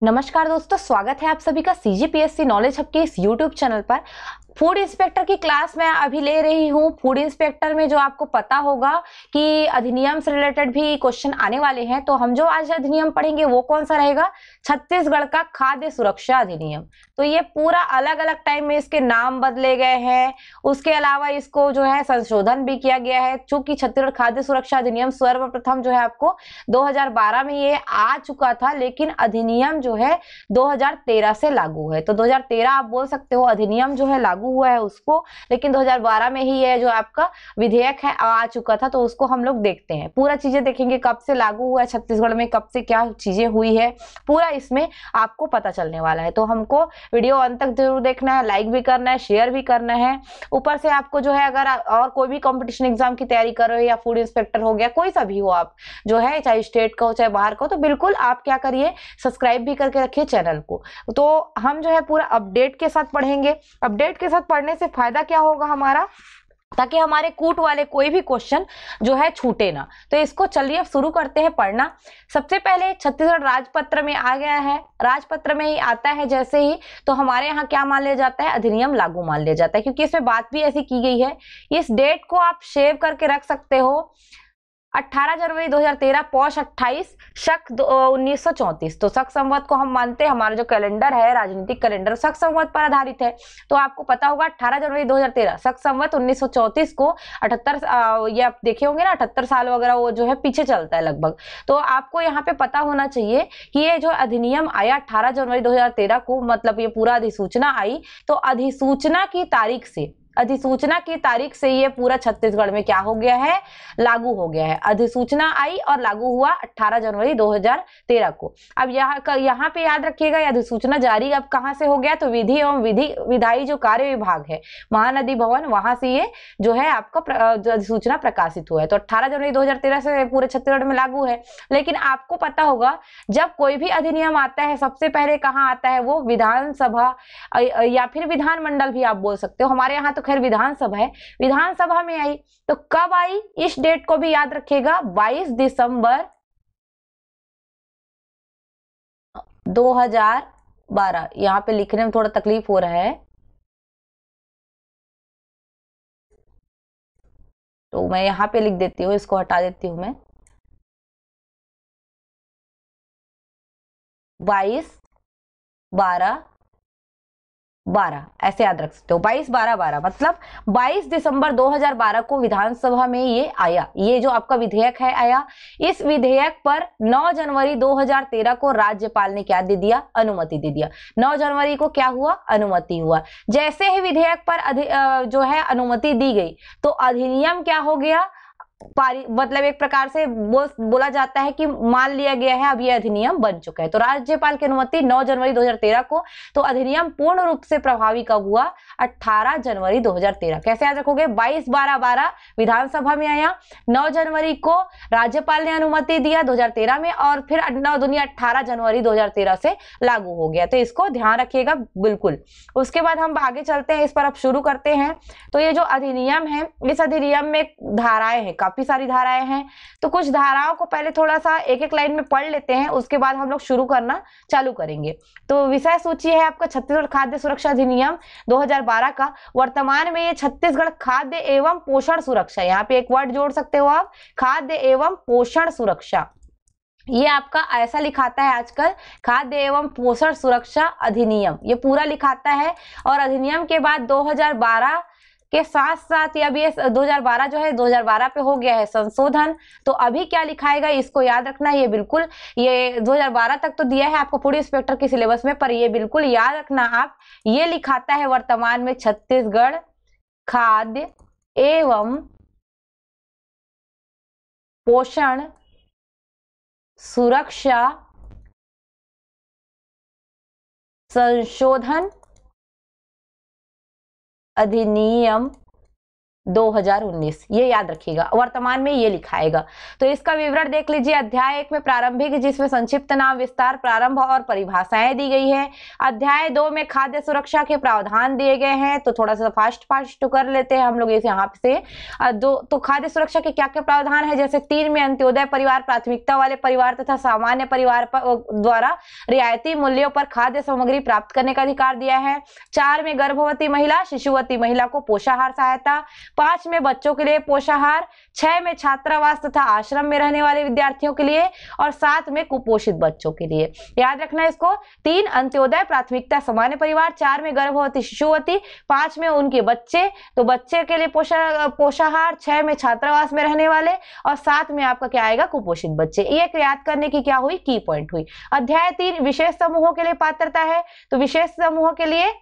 नमस्कार दोस्तों, स्वागत है आप सभी का सीजीपीएससी नॉलेज हब के इस यूट्यूब चैनल पर। फूड इंस्पेक्टर की क्लास मैं अभी ले रही हूँ। फूड इंस्पेक्टर में जो आपको पता होगा कि अधिनियम से रिलेटेड भी क्वेश्चन आने वाले हैं, तो हम जो आज अधिनियम पढ़ेंगे वो कौन सा रहेगा? छत्तीसगढ़ का खाद्य सुरक्षा अधिनियम। तो ये पूरा अलग अलग टाइम में इसके नाम बदले गए हैं, उसके अलावा इसको जो है संशोधन भी किया गया है। चूंकि छत्तीसगढ़ खाद्य सुरक्षा अधिनियम सर्वप्रथम जो है आपको 2012 में ये आ चुका था, लेकिन अधिनियम जो है 2013 से लागू है। तो 2013 आप बोल सकते हो अधिनियम जो है लागू हुआ है उसको, लेकिन 2012 में ही ये जो आपका विधेयक है आ चुका था। तो उसको हम लोग देखते हैं, पूरा चीजें देखेंगे, कब से लागू हुआ है छत्तीसगढ़ में, कब से क्या चीजें हुई है, पूरा इसमें आपको पता चलने वाला है। तो हमको वीडियो अंत तक जरूर देखना है, लाइक भी करना है, शेयर भी करना है। ऊपर से आपको जो है अगर और कोई भी कंपटीशन एग्जाम की तैयारी कर रहे हो या फूड इंस्पेक्टर हो गया, कोई सा भी हो आप जो है, चाहे स्टेट का हो चाहे बाहर का हो, तो बिल्कुल आप क्या करिए, सब्सक्राइब भी करके रखिए चैनल को। तो हम जो है पूरा अपडेट के साथ पढ़ेंगे। अपडेट के साथ पढ़ने से फायदा क्या होगा हमारा, ताकि हमारे कूट वाले कोई भी क्वेश्चन जो है छूटे ना। तो इसको चलिए अब शुरू करते हैं पढ़ना। सबसे पहले छत्तीसगढ़ राजपत्र में आ गया है, राजपत्र में ही आता है जैसे ही, तो हमारे यहाँ क्या मान लिया जाता है, अधिनियम लागू मान लिया जाता है, क्योंकि इसमें बात भी ऐसी की गई है। इस डेट को आप सेव करके रख सकते हो, 18 जनवरी 2013 पौष 28 शक 1934। तो शक संवत को हम मानते हैं, हमारा जो कैलेंडर है राजनीतिक कैलेंडर शक संवत पर आधारित है। तो आपको पता होगा 18 जनवरी 2013 शक संवत 1934 को 78 ये आप देखे होंगे ना, 78 साल वगैरह वो जो है पीछे चलता है लगभग। तो आपको यहाँ पे पता होना चाहिए कि ये जो अधिनियम आया 18 जनवरी 2013 को, मतलब ये पूरा अधिसूचना आई, तो अधिसूचना की तारीख से, अधिसूचना की तारीख से ये पूरा छत्तीसगढ़ में क्या हो गया है, लागू हो गया है। अधिसूचना आई और लागू हुआ 18 जनवरी 2013 को। अब यहाँ पे याद रखिएगा, अधिसूचना जारी अब कहाँ से हो गया, तो विधि एवं विधायी जो कार्य विभाग है महानदी भवन, वहां से ये जो है आपका अधिसूचना प्रकाशित हुआ है। तो 18 जनवरी 2013 से पूरे छत्तीसगढ़ में लागू है। लेकिन आपको पता होगा जब कोई भी अधिनियम आता है सबसे पहले कहाँ आता है, वो विधानसभा या फिर विधानमंडल भी आप बोल सकते हो, हमारे यहाँ तो खैर विधानसभा है, विधानसभा में आई। तो कब आई, इस डेट को भी याद रखिएगा, 22 दिसंबर 2012। यहाँ पे लिखने में थोड़ा तकलीफ हो रहा है, तो मैं यहाँ पे लिख देती हूँ, इसको हटा देती हूँ मैं। 22/12/12 ऐसे याद रख सकते हो। 22/12/12 मतलब 22 दिसंबर 2012 को विधानसभा में ये आया, ये जो आपका विधेयक है आया। इस विधेयक पर 9 जनवरी 2013 को राज्यपाल ने क्या दे दिया, अनुमति दे दिया। 9 जनवरी को क्या हुआ, अनुमति हुआ। जैसे ही विधेयक पर जो है अनुमति दी गई, तो अधिनियम क्या हो गया, मतलब एक प्रकार से बोला जाता है कि मान लिया गया है, अब ये अधिनियम बन चुका है। तो राज्यपाल की अनुमति 9 जनवरी 2013 को, तो अधिनियम पूर्ण रूप से प्रभावी कब हुआ, 18 जनवरी 2013। कैसे याद रखोगे, 22/12/12 विधानसभा में आया, 9 जनवरी को राज्यपाल ने अनुमति दिया 2013 में, और फिर 9 दुनिया 18 जनवरी 2013 से लागू हो गया। तो इसको ध्यान रखिएगा बिल्कुल। उसके बाद हम आगे चलते हैं, इस पर अब शुरू करते हैं। तो ये जो अधिनियम है, इस अधिनियम में धाराएं हैं, काफी सारी धाराएं हैं। तो कुछ धाराओं को पहले थोड़ा सा एक एक लाइन में पढ़ लेते हैं, उसके बाद हम लोग शुरू करना चालू करेंगे। तो विषय सूची है आपका छत्तीसगढ़ खाद्य सुरक्षा अधिनियम 2012 का। वर्तमान में ये छत्तीसगढ़ खाद्य एवं पोषण सुरक्षा, यहाँ पे एक वर्ड जोड़ सकते हो आप, खाद्य एवं पोषण सुरक्षा, ये आपका ऐसा लिखाता है आजकल, खाद्य एवं पोषण सुरक्षा अधिनियम, ये पूरा लिखाता है। और अधिनियम के बाद 2012 के साथ साथ अब ये 2012 जो है 2012 पे हो गया है संशोधन। तो अभी क्या लिखाएगा इसको याद रखना, ये बिल्कुल, ये 2012 तक तो दिया है आपको फूड इंस्पेक्टर के सिलेबस में, पर ये बिल्कुल याद रखना आप, ये लिखाता है वर्तमान में छत्तीसगढ़ खाद्य एवं पोषण सुरक्षा संशोधन अधिनियम 2019, ये याद रखिएगा, वर्तमान में ये लिखाएगा। तो इसका विवरण देख लीजिए। अध्याय 1 में प्रारंभिक, जिसमें संक्षिप्त नाम, विस्तार, प्रारंभ और परिभाषाएं दी गई है। अध्याय 2 में खाद्य सुरक्षा के प्रावधान दिए गए हैं। तो थोड़ा सा फास्ट कर लेते हैं हम लोग इसे यहाँ से। तो खाद्य सुरक्षा के क्या क्या प्रावधान है, जैसे 3 में अंत्योदय परिवार, प्राथमिकता वाले परिवार तथा सामान्य परिवार द्वारा रियायती मूल्यों पर खाद्य सामग्री प्राप्त करने का अधिकार दिया है। 4 में गर्भवती महिला, शिशुवती महिला को पोषाहार सहायता। 5 में बच्चों के लिए पोषाहार। 6 में छात्रावास तथा आश्रम में रहने वाले विद्यार्थियों के लिए। और 7 में कुपोषित बच्चों के लिए। याद रखना इसको। 3 अंत्योदय, प्राथमिकता, सामान्य परिवार। 4 में गर्भवती, शिशुवती। 5 में उनके बच्चे, तो बच्चे के लिए पोषाहार। 6 में छात्रावास में रहने वाले। और 7 में आपका क्या आएगा, कुपोषित बच्चे। ये याद करने की क्या हुई, की पॉइंट हुई। अध्याय 3 विशेष समूहों के लिए पात्रता है। तो विशेष समूहों के लिए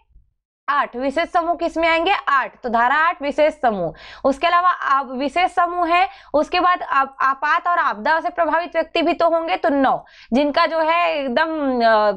8 विशेष समूह किसमें आएंगे, 8। तो धारा 8 विशेष समूह। उसके अलावा विशेष समूह है। उसके बाद आपात और आपदा से प्रभावित व्यक्ति भी तो होंगे, तो 9, जिनका जो है एकदम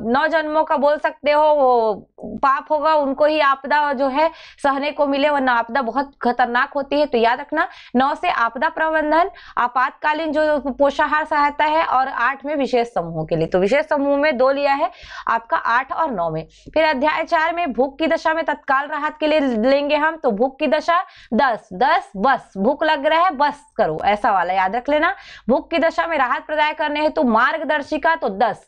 9 जन्मों का बोल सकते हो वो पाप होगा, उनको ही आपदा जो है सहने को मिले, वरना आपदा बहुत खतरनाक होती है। तो याद रखना 9 से आपदा प्रबंधन, आपातकालीन जो पोषाहार सहायता है, और 8 में विशेष समूहों के लिए। तो विशेष समूह में 2 लिया है आपका, 8 और 9 में। फिर अध्याय 4 में भूख की दशा में तत्काल राहत के लिए लेंगे हम। तो भूख की दशा 10 बस, भूख लग रहा है बस करो, ऐसा वाला याद रख लेना। भूख की दशा में राहत प्रदान करने हेतु मार्गदर्शिका, तो 10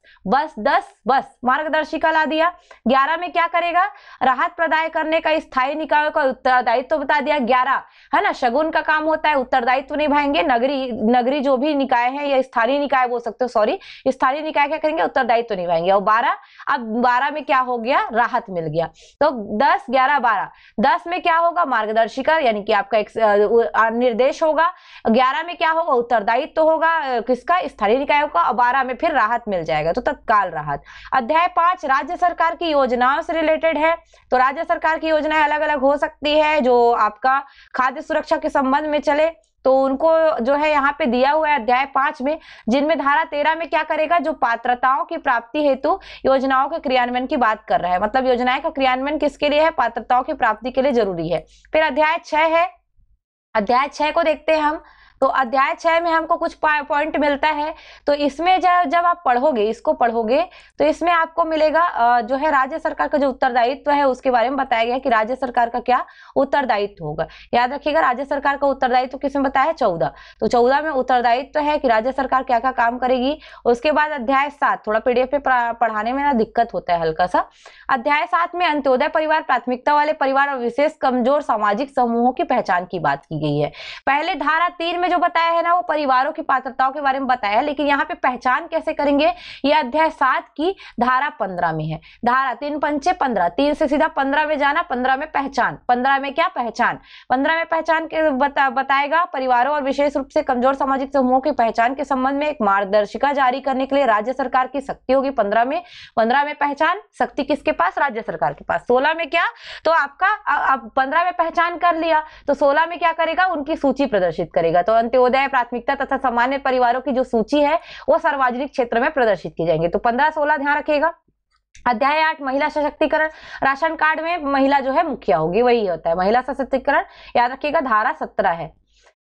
बस मार्गदर्शिका ला दिया। 11 में क्या करेगा, राहत प्रदान करने का स्थायी निकायों का उत्तरदायित्व बता दिया। 11 है ना, शगुन का काम होता है, उत्तरदायित्व निभाएंगे। नगरी जो भी निकाय है या स्थानीय निकाय बोल सकते हो, सॉरी, स्थानीय निकाय क्या करेंगे, उत्तरदायित्व निभाएंगे। और 12, अब 12 में क्या हो गया, राहत मिल गया। तो 10, 11, 12। 10 में क्या होगा, मार्गदर्शिका यानी कि आपका एक निर्देश होगा। 11 में क्या होगा, उत्तरदायित्व होगा किसका, स्थानीय निकायों का। और 12 में फिर राहत मिल जाएगा, तो तत्काल राहत। अध्याय 5 राज्य सरकार की योजनाओं से रिलेटेड है। तो राज्य सरकार की योजनाएं अलग अलग हो सकती है जो आपका खाद्य सुरक्षा के संबंध में चले, तो उनको जो है यहाँ पे दिया हुआ है अध्याय 5 में, जिनमें धारा 13 में क्या करेगा, जो पात्रताओं की प्राप्ति हेतु योजनाओं के क्रियान्वयन की बात कर रहा है। मतलब योजनाएं का क्रियान्वयन किसके लिए है, पात्रताओं की प्राप्ति के लिए जरूरी है। फिर अध्याय 6 है। अध्याय 6 को देखते हैं हम। तो अध्याय 6 में हमको कुछ पॉइंट मिलता है। तो इसमें जब आप पढ़ोगे, इसको पढ़ोगे, तो इसमें आपको मिलेगा जो है राज्य सरकार का जो उत्तरदायित्व है उसके बारे में बताया गया है कि राज्य सरकार का क्या उत्तरदायित्व होगा। याद रखिएगा, राज्य सरकार का उत्तरदायित्व किसमें बताया है, 14। तो 14 में उत्तरदायित्व है कि राज्य सरकार क्या क्या काम करेगी। उसके बाद अध्याय 7, थोड़ा पीडीएफ पे पढ़ाने में ना दिक्कत होता है हल्का सा। अध्याय 7 में अंत्योदय परिवार, प्राथमिकता वाले परिवार और विशेष कमजोर सामाजिक समूहों की पहचान की बात की गई है। पहले धारा 3 में जो बताया है ना, वो परिवारों की पात्रताओं के बारे में बताया है, लेकिन यहाँ पे पहचान कैसे करेंगे, ये अध्याय 7 की धारा 15 में है। धारा 3 पंचे 15, 3 से सीधा 15 में जाना। 15 में पहचान, 15 में क्या, पहचान। 15 में पहचान के बताएगा परिवारों और विशेष रूप से कमजोर सामाजिक समूहों की पहचान के संबंध में एक मार्गदर्शिका जारी करने के लिए राज्य सरकार की शक्ति होगी। 15 में पहचान, शक्ति किसके पास, राज्य सरकार के पास। 16 में क्या, तो आपका अब 15 में पहचान कर लिया, तो 16 में क्या करेगा, उनकी सूची प्रदर्शित करेगा। तो अंत्योदय, प्राथमिकता तथा सामान्य परिवारों की जो सूची है वो सार्वजनिक क्षेत्र में प्रदर्शित की जाएंगे। तो 15, 16 ध्यान रखिएगा। अध्याय 8 महिला सशक्तिकरण। राशन कार्ड में महिला जो है मुखिया होगी, वही होता है महिला सशक्तिकरण, याद रखिएगा। धारा 17 है।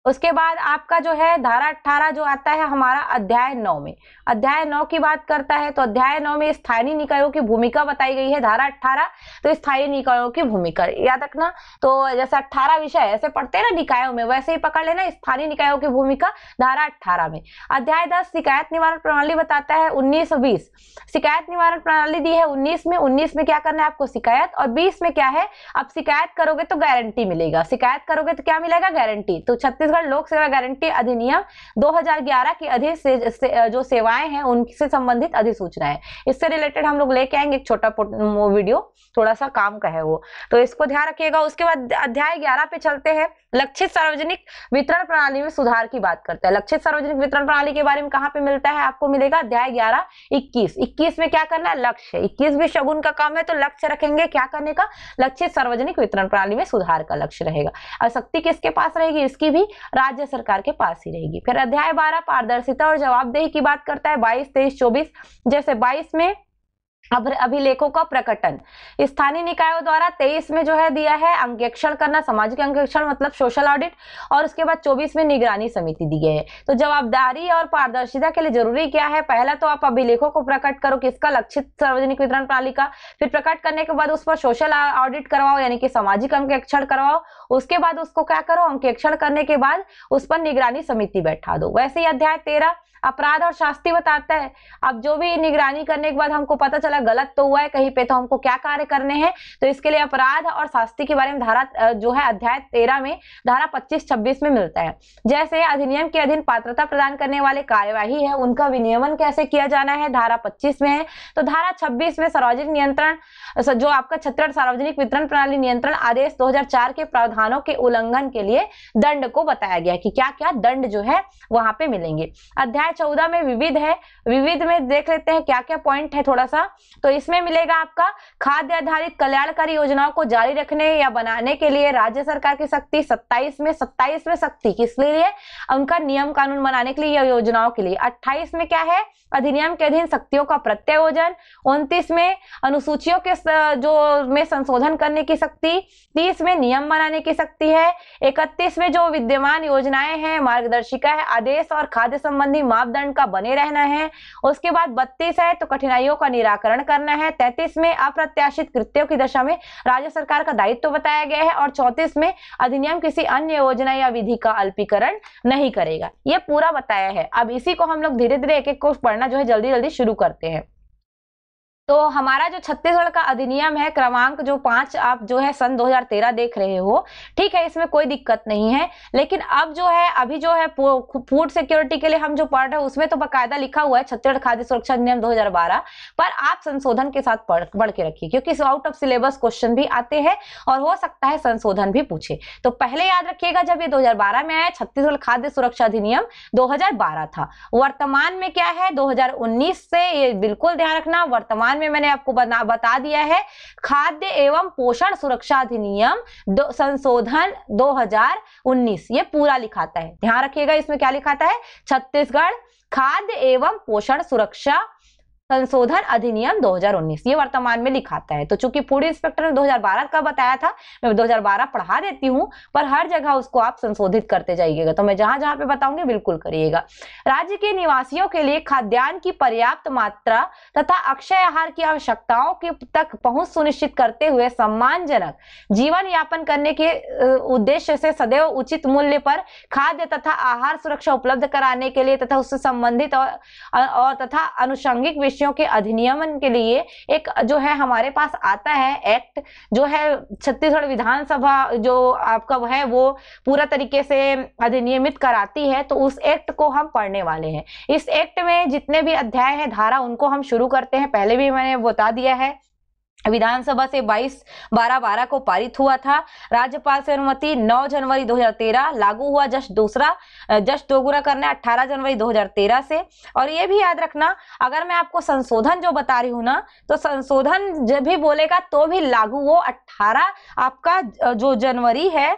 उसके बाद आपका जो है धारा 18 जो आता है हमारा अध्याय 9 में। अध्याय 9 की बात करता है, तो अध्याय 9 में स्थानीय निकायों की भूमिका बताई गई है। धारा 18, तो स्थानीय निकायों की भूमिका याद रखना। तो जैसे 18 विषय ऐसे पढ़ते हैं ना निकायों में, वैसे ही पकड़ लेना स्थानीय निकायों की भूमिका धारा 18 में। अध्याय 10 शिकायत निवारण प्रणाली बताता है। 19, 20 शिकायत निवारण प्रणाली दी है 19 में। 19 में क्या करना है आपको, शिकायत। और 20 में क्या है, अब शिकायत करोगे तो गारंटी मिलेगा। शिकायत करोगे तो क्या मिलेगा, गारंटी। तो छत्तीसगढ़ लोक सेवा गारंटी अधिनियम 2011 के अधीन से जो सेवाएं हैं उनसे संबंधित अधिसूचना है। इससे रिलेटेड हम लोग लेके आएंगे एक छोटा वीडियो, थोड़ा सा काम का है वो, तो इसको ध्यान रखिएगा। उसके बाद अध्याय 11 पे चलते हैं। लक्षित सार्वजनिक वितरण प्रणाली में सुधार की बात करता है। लक्षित सार्वजनिक वितरण प्रणाली के बारे में कहां पे मिलता है, आपको मिलेगा अध्याय 11, 21। 21 में क्या करना है, लक्ष्य। 21 भी शगुन का काम है, तो लक्ष्य रखेंगे क्या करने का, लक्षित सार्वजनिक वितरण प्रणाली में सुधार का लक्ष्य रहेगा। और शक्ति किसके पास रहेगी, इसकी भी राज्य सरकार के पास ही रहेगी। फिर अध्याय 12 पारदर्शिता और जवाबदेही की बात करता है। 22, 23, 24। जैसे 22 में अभिलेखों का प्रकटन। स्थानीय निकायों द्वारा 23 में जो है दिया है अंकेक्षण करना, सामाजिक अंकेक्षण मतलब सोशल ऑडिट, और उसके बाद 24 में निगरानी समिति दी गई है। तो जवाबदारी और पारदर्शिता के लिए जरूरी क्या है, पहला तो आप अभिलेखों को प्रकट करो, किसका, लक्षित सार्वजनिक वितरण प्रणाली का। फिर प्रकट करने के बाद उस पर सोशल ऑडिट करवाओ, यानी कि सामाजिक अंकेक्षण करवाओ। उसके बाद उसको क्या करो, अंकेक्षण करने के बाद उस पर निगरानी समिति बैठा दो। वैसे ही अध्याय 13 अपराध और शास्ति बताता है। अब जो भी निगरानी करने के बाद हमको पता चला गलत तो हुआ है कहीं पे, तो हमको क्या कार्य करने हैं, तो इसके लिए अपराध और शास्ति के बारे में धारा जो है अध्याय 13 में धारा 25-26 में मिलता है। जैसे अधिनियम के अधीन पात्रता प्रदान करने वाले कार्यवाही है, उनका विनियमन कैसे किया जाना है, धारा 25 में है। तो धारा 26 में सार्वजनिक नियंत्रण, जो आपका छत्तीसगढ़ सार्वजनिक वितरण प्रणाली नियंत्रण आदेश 2004 के प्रावधानों के उल्लंघन के लिए दंड को बताया गया कि क्या क्या दंड जो है वहां पे मिलेंगे। अध्याय 14 में विविध है, विविध में देख लेते हैं क्या क्या पॉइंट है थोड़ा सा। तो इसमें मिलेगा आपका खाद्य आधारित कल्याणकारी योजनाओं को जारी रखने या बनाने के लिए राज्य सरकार की शक्ति। 27 में शक्ति किस लिए, उनका नियम कानून बनाने के लिए या योजनाओं के लिए। 28 में क्या है, अधिनियम के अधीन शक्तियों का प्रत्यायोजन। 29 में अनुसूचियों के जो में संशोधन करने की शक्ति। 30 में नियम बनाने की शक्ति है। 31 में जो विद्यमान योजनाएं हैं, मार्गदर्शिका है, आदेश और खाद्य संबंधी मापदंड का बने रहना है। उसके बाद 32 है तो कठिनाइयों का निराकरण करना है। 33 में अप्रत्याशित कृत्यों की दशा में राज्य सरकार का दायित्व बताया गया है। और 34 में अधिनियम किसी अन्य योजना या विधि का अल्पीकरण नहीं करेगा। ये पूरा बताया है। अब इसी को हम लोग धीरे धीरे एक एक को पढ़ना जो है जल्दी जल्दी शुरू करते हैं। तो हमारा जो छत्तीसगढ़ का अधिनियम है क्रमांक जो 5 आप जो है सन 2013 देख रहे हो, ठीक है, इसमें कोई दिक्कत नहीं है। लेकिन अब जो है अभी जो है फूड सिक्योरिटी के लिए हम जो पढ़ रहे हैं उसमें तो बकायदा लिखा हुआ है छत्तीसगढ़ खाद्य सुरक्षा अधिनियम 2012, पर आप संशोधन के साथ पढ़ के रखिए, क्योंकि आउट ऑफ सिलेबस क्वेश्चन भी आते हैं और हो सकता है संशोधन भी पूछे। तो पहले याद रखिएगा जब ये 2012 में आया, छत्तीसगढ़ खाद्य सुरक्षा अधिनियम 2012 था। वर्तमान में क्या है 2019 से, ये बिल्कुल ध्यान रखना। वर्तमान में मैंने आपको बता दिया है खाद्य एवं पोषण सुरक्षा अधिनियम संशोधन 2019, ये पूरा लिखाता है। ध्यान रखिएगा इसमें क्या लिखाता है, छत्तीसगढ़ खाद्य एवं पोषण सुरक्षा संशोधन अधिनियम 2019, ये वर्तमान में लिखाता है। तो चूंकि फूड इंस्पेक्टर ने 2012 का बताया था, मैं 2012 पढ़ा देती हूं, पर हर जगह उसको आप संशोधित करते जाइएगा। तो मैं जहां जहां पे बताऊंगी बिल्कुल करिएगा। राज्य के निवासियों के लिए खाद्यान्न की पर्याप्त मात्रा तथा अक्षय आहार की आवश्यकताओं की तक पहुंच सुनिश्चित करते हुए सम्मानजनक जीवन यापन करने के उद्देश्य से सदैव उचित मूल्य पर खाद्य तथा आहार सुरक्षा उपलब्ध कराने के लिए तथा उससे संबंधित और तथा अनुषंगिक विषयों के अधिनियमन के लिए एक जो है हमारे पास आता है एक्ट, जो है छत्तीसगढ़ विधानसभा जो आपका है वो पूरा तरीके से अधिनियमित कराती है। तो उस एक्ट को हम पढ़ने वाले हैं। इस एक्ट में जितने भी अध्याय है, धारा, उनको हम शुरू करते हैं। पहले भी मैंने बता दिया है, विधानसभा से 22/12/12 को पारित हुआ था। राज्यपाल से अनुमति 9 जनवरी 2013, लागू हुआ जस्ट दोगुना करना 18 जनवरी 2013 से। और ये भी याद रखना, अगर मैं आपको संशोधन जो बता रही हूँ ना, तो संशोधन जब भी बोलेगा तो भी लागू वो 18 आपका जो जनवरी है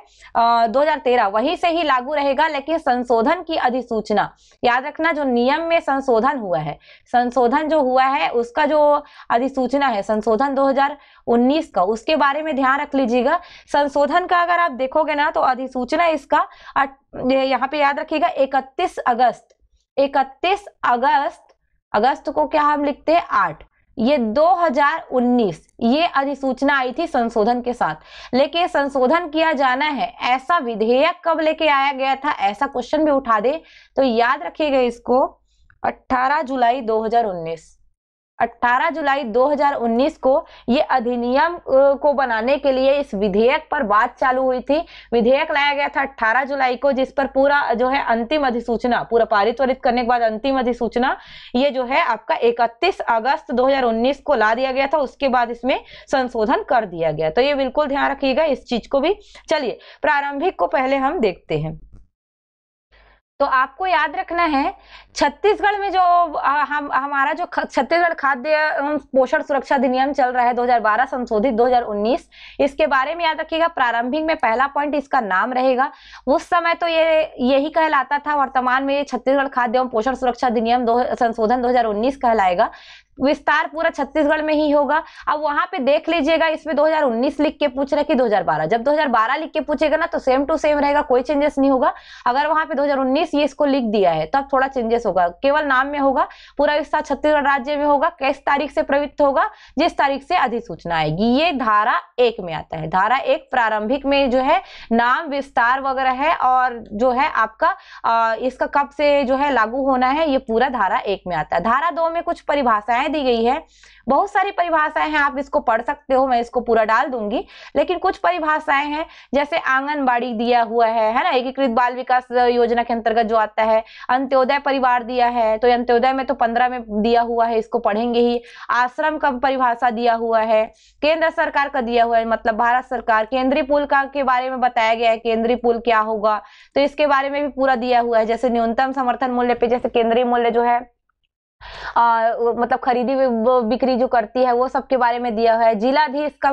2013 वही से ही लागू रहेगा। लेकिन संशोधन की अधिसूचना याद रखना, जो नियम में संशोधन हुआ है, संशोधन जो हुआ है उसका जो अधिसूचना है संशोधन 2019 का, उसके बारे में ध्यान रख लीजिएगा। संशोधन का अगर आप देखोगे ना तो अधिसूचना इसका यहाँ पे याद रखिएगा 31 अगस्त को क्या हम लिखते हैं 8, ये 2019 ये अधिसूचना आई थी संशोधन के साथ। लेकिन संशोधन किया जाना है, ऐसा विधेयक कब लेके आया गया था, ऐसा क्वेश्चन भी उठा दे तो याद रखिएगा इसको 18 जुलाई 2019। 18 जुलाई 2019 को ये अधिनियम को बनाने के लिए इस विधेयक पर बात चालू हुई थी। विधेयक लाया गया था 18 जुलाई को, जिस पर पूरा जो है अंतिम अधिसूचना, पूरा पारित करने के बाद अंतिम अधिसूचना ये जो है आपका 31 अगस्त 2019 को ला दिया गया था। उसके बाद इसमें संशोधन कर दिया गया। तो ये बिल्कुल ध्यान रखिएगा इस चीज को भी। चलिए प्रारंभिक को पहले हम देखते हैं। तो आपको याद रखना है छत्तीसगढ़ में जो हमारा जो छत्तीसगढ़ खाद्य एवं पोषण सुरक्षा अधिनियम चल रहा है 2012 संशोधित 2019, इसके बारे में याद रखिएगा। प्रारंभिक में पहला पॉइंट इसका नाम रहेगा। उस समय तो ये यही कहलाता था, वर्तमान में ये छत्तीसगढ़ खाद्य एवं पोषण सुरक्षा अधिनियम संशोधन 2019 कहलाएगा। विस्तार पूरा छत्तीसगढ़ में ही होगा। अब वहां पे देख लीजिएगा, इसमें 2019 लिख के पूछ रहे कि 2012, जब 2012 लिख के पूछेगा ना तो सेम टू सेम रहेगा, कोई चेंजेस नहीं होगा। अगर वहां पे 2019 ये इसको लिख दिया है तब थोड़ा चेंजेस होगा, केवल नाम में होगा। पूरा विस्तार छत्तीसगढ़ राज्य में होगा। किस तारीख से प्रवृत्त होगा? जिस तारीख से अधिसूचना आएगी। ये धारा 1 में आता है। धारा 1 प्रारंभिक में जो है नाम विस्तार वगैरह है, और जो है आपका इसका कब से जो है लागू होना है, ये पूरा धारा 1 में आता है। धारा 2 में कुछ परिभाषाएं दी गई है, बहुत सारी परिभाषाएं हैं, आप इसको पढ़ सकते हो, मैं इसको पूरा डाल दूंगी। लेकिन कुछ परिभाषाएं हैं, जैसे आंगनबाड़ी दिया हुआ है ना, एकीकृत बाल विकास योजना के अंतर्गत जो आता है। अंत्योदय परिवार दिया है, तो अंत्योदय में तो 15 में दिया हुआ है, इसको पढ़ेंगे ही। आश्रम का परिभाषा दिया हुआ है, केंद्र सरकार का दिया हुआ है, मतलब भारत सरकार। केंद्रीय पुल का के बारे में बताया गया है, केंद्रीय पुल क्या होगा, तो इसके बारे में भी पूरा दिया हुआ है। जैसे न्यूनतम समर्थन मूल्य पे, जैसे केंद्रीय मूल्य जो है मतलब खरीदी बिक्री जो करती है, वो सब के बारे में दिया है। जिलाधीश का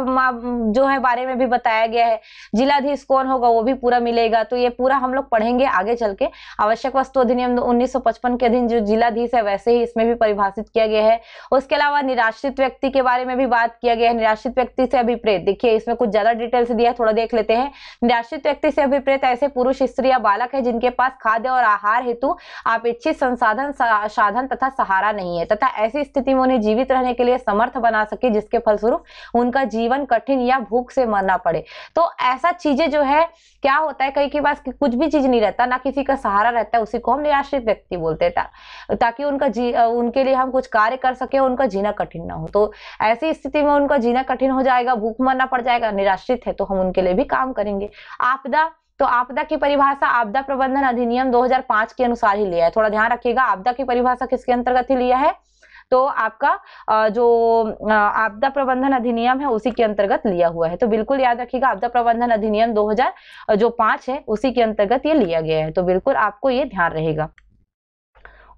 जो है बारे में भी बताया गया है, जिलाधीश कौन होगा वो भी पूरा मिलेगा। तो ये पूरा हम लोग पढ़ेंगे आगे चल के। आवश्यक वस्तु अधिनियम 1955 के अधीन जो जिलाधीश है, वैसे ही इसमें भी परिभाषित किया गया है। उसके अलावा निराश्रित व्यक्ति के बारे में भी बात किया गया है। निराश्रित व्यक्ति से अभिप्रेत, देखिए इसमें कुछ ज्यादा डिटेल्स दिया है, थोड़ा देख लेते हैं। निराश्रित व्यक्ति से अभिप्रेत ऐसे पुरुष, स्त्री या बालक है जिनके पास खाद्य और आहार हेतु अपेक्षित संसाधन, साधन तथा सहारा नहीं है, तथा ऐसी स्थिति में उन्हें जीवित रहने के लिए समर्थ बना सके जिसके फलस्वरूप उनका जीवन कठिन या भूख से मरना पड़े। तो ऐसा चीजें जो है, क्या होता है, कई के पास कुछ भी चीज नहीं रहता, ना किसी का सहारा रहता है, उसी को हम निराश्रित व्यक्ति बोलते हैं, ताकि उनके लिए हम कुछ कार्य कर सके, उनका जीना कठिन ना हो। तो ऐसी स्थिति में उनका जीना कठिन हो जाएगा, भूख मरना पड़ जाएगा, निराश्रित है, तो हम उनके लिए भी काम करेंगे। आपदा, तो आपदा की परिभाषा आपदा प्रबंधन अधिनियम 2005 के अनुसार ही लिया है। थोड़ा ध्यान रखिएगा, आपदा की परिभाषा किसके अंतर्गत ही लिया है, तो आपका जो आपदा प्रबंधन अधिनियम है उसी के अंतर्गत लिया हुआ है। तो बिल्कुल याद रखिएगा, आपदा प्रबंधन अधिनियम 2005 है उसी के अंतर्गत ये लिया गया है। तो बिल्कुल आपको ये ध्यान रहेगा।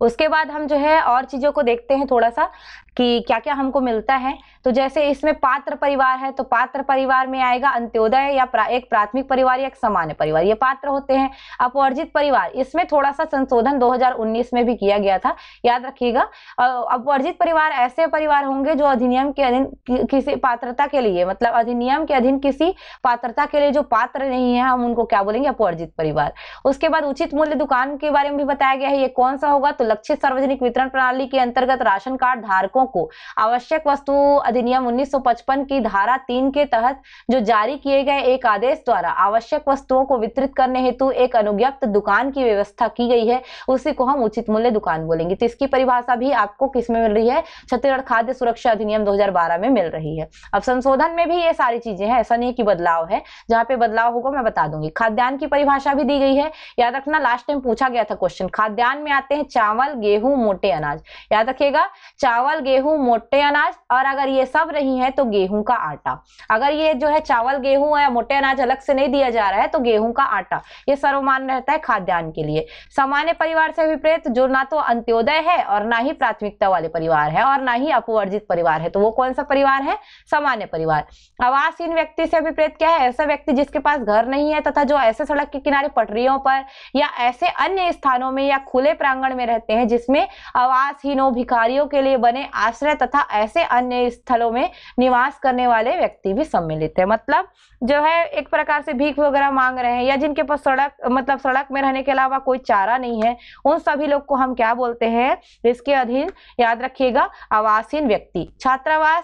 उसके बाद हम जो है और चीजों को देखते हैं थोड़ा सा कि क्या क्या हमको मिलता है। तो जैसे इसमें पात्र परिवार है, तो पात्र परिवार में आएगा अंत्योदय या एक प्राथमिक परिवार या एक सामान्य परिवार, ये पात्र होते हैं। अपवर्जित परिवार, इसमें थोड़ा सा संशोधन 2019 में भी किया गया था, याद रखिएगा। अपवर्जित परिवार ऐसे परिवार होंगे जो अधिनियम के अधीन किसी पात्रता के लिए, मतलब अधिनियम के अधीन किसी पात्रता के लिए जो पात्र नहीं है, हम उनको क्या बोलेंगे, अपवर्जित परिवार। उसके बाद उचित मूल्य दुकान के बारे में भी बताया गया है, ये कौन सा होगा, तो लक्षित सार्वजनिक वितरण प्रणाली के अंतर्गत राशन कार्ड धारकों को आवश्यक वस्तु अधिनियम 1955 की धारा 3 के तहत जो जारी किए गए एक आदेश द्वारा आवश्यक वस्तुओं को वितरित करने हेतु एक अनुज्ञप्त दुकान की व्यवस्था की गई है, उसी को हम उचित मूल्य दुकान बोलेंगे। तो इसकी परिभाषा भी आपको किसमें मिल रही है, छत्तीसगढ़ खाद्य सुरक्षा अधिनियम 2012 में मिल रही है। अब संशोधन में भी ये सारी चीजें हैं, ऐसा नहीं कि बदलाव है, जहां पे बदलाव होगा मैं बता दूंगी। खाद्यान्न की परिभाषा भी दी गई है, याद रखना, लास्ट टाइम पूछा गया था क्वेश्चन। खाद्यान्न में आते हैं चावल, गेहूं, मोटे अनाज, याद रखिएगा, चावल, गेहूं, मोटे अनाज, और अगर ये सब नहीं है तो गेहूं का आटा। अगर ये जो है चावल, गेहूं या मोटे अनाज अलग से नहीं दिया जा रहा है तो गेहूं का आटा, ये सर्वमान्य रहता है खाद्यान्न के लिए। सामान्य परिवार से विपरीत, जो ना तो अंत्योदय है और ना ही प्राथमिकता वाले परिवार है और ना ही अपवर्जित परिवार है, तो वो कौन सा परिवार है, सामान्य परिवार। आवासहीन व्यक्ति से विपरीत क्या है, ऐसा व्यक्ति जिसके पास घर नहीं है तथा जो ऐसे सड़क के किनारे, पटरियों पर या ऐसे अन्य स्थानों में या खुले प्रांगण में रहते हैं जिसमें आवासहीनों, भिखारियों के लिए बने आश्रय तथा ऐसे अन्य स्थलों में निवास करने वाले व्यक्ति भी सम्मिलित है। मतलब जो है एक प्रकार से भीख वगैरह मांग रहे हैं, या जिनके पास सड़क में रहने के अलावा कोई चारा नहीं है, उन सभी लोग को हम क्या बोलते हैं, इसके अधीन याद रखिएगा, आवासहीन व्यक्ति। छात्रावास,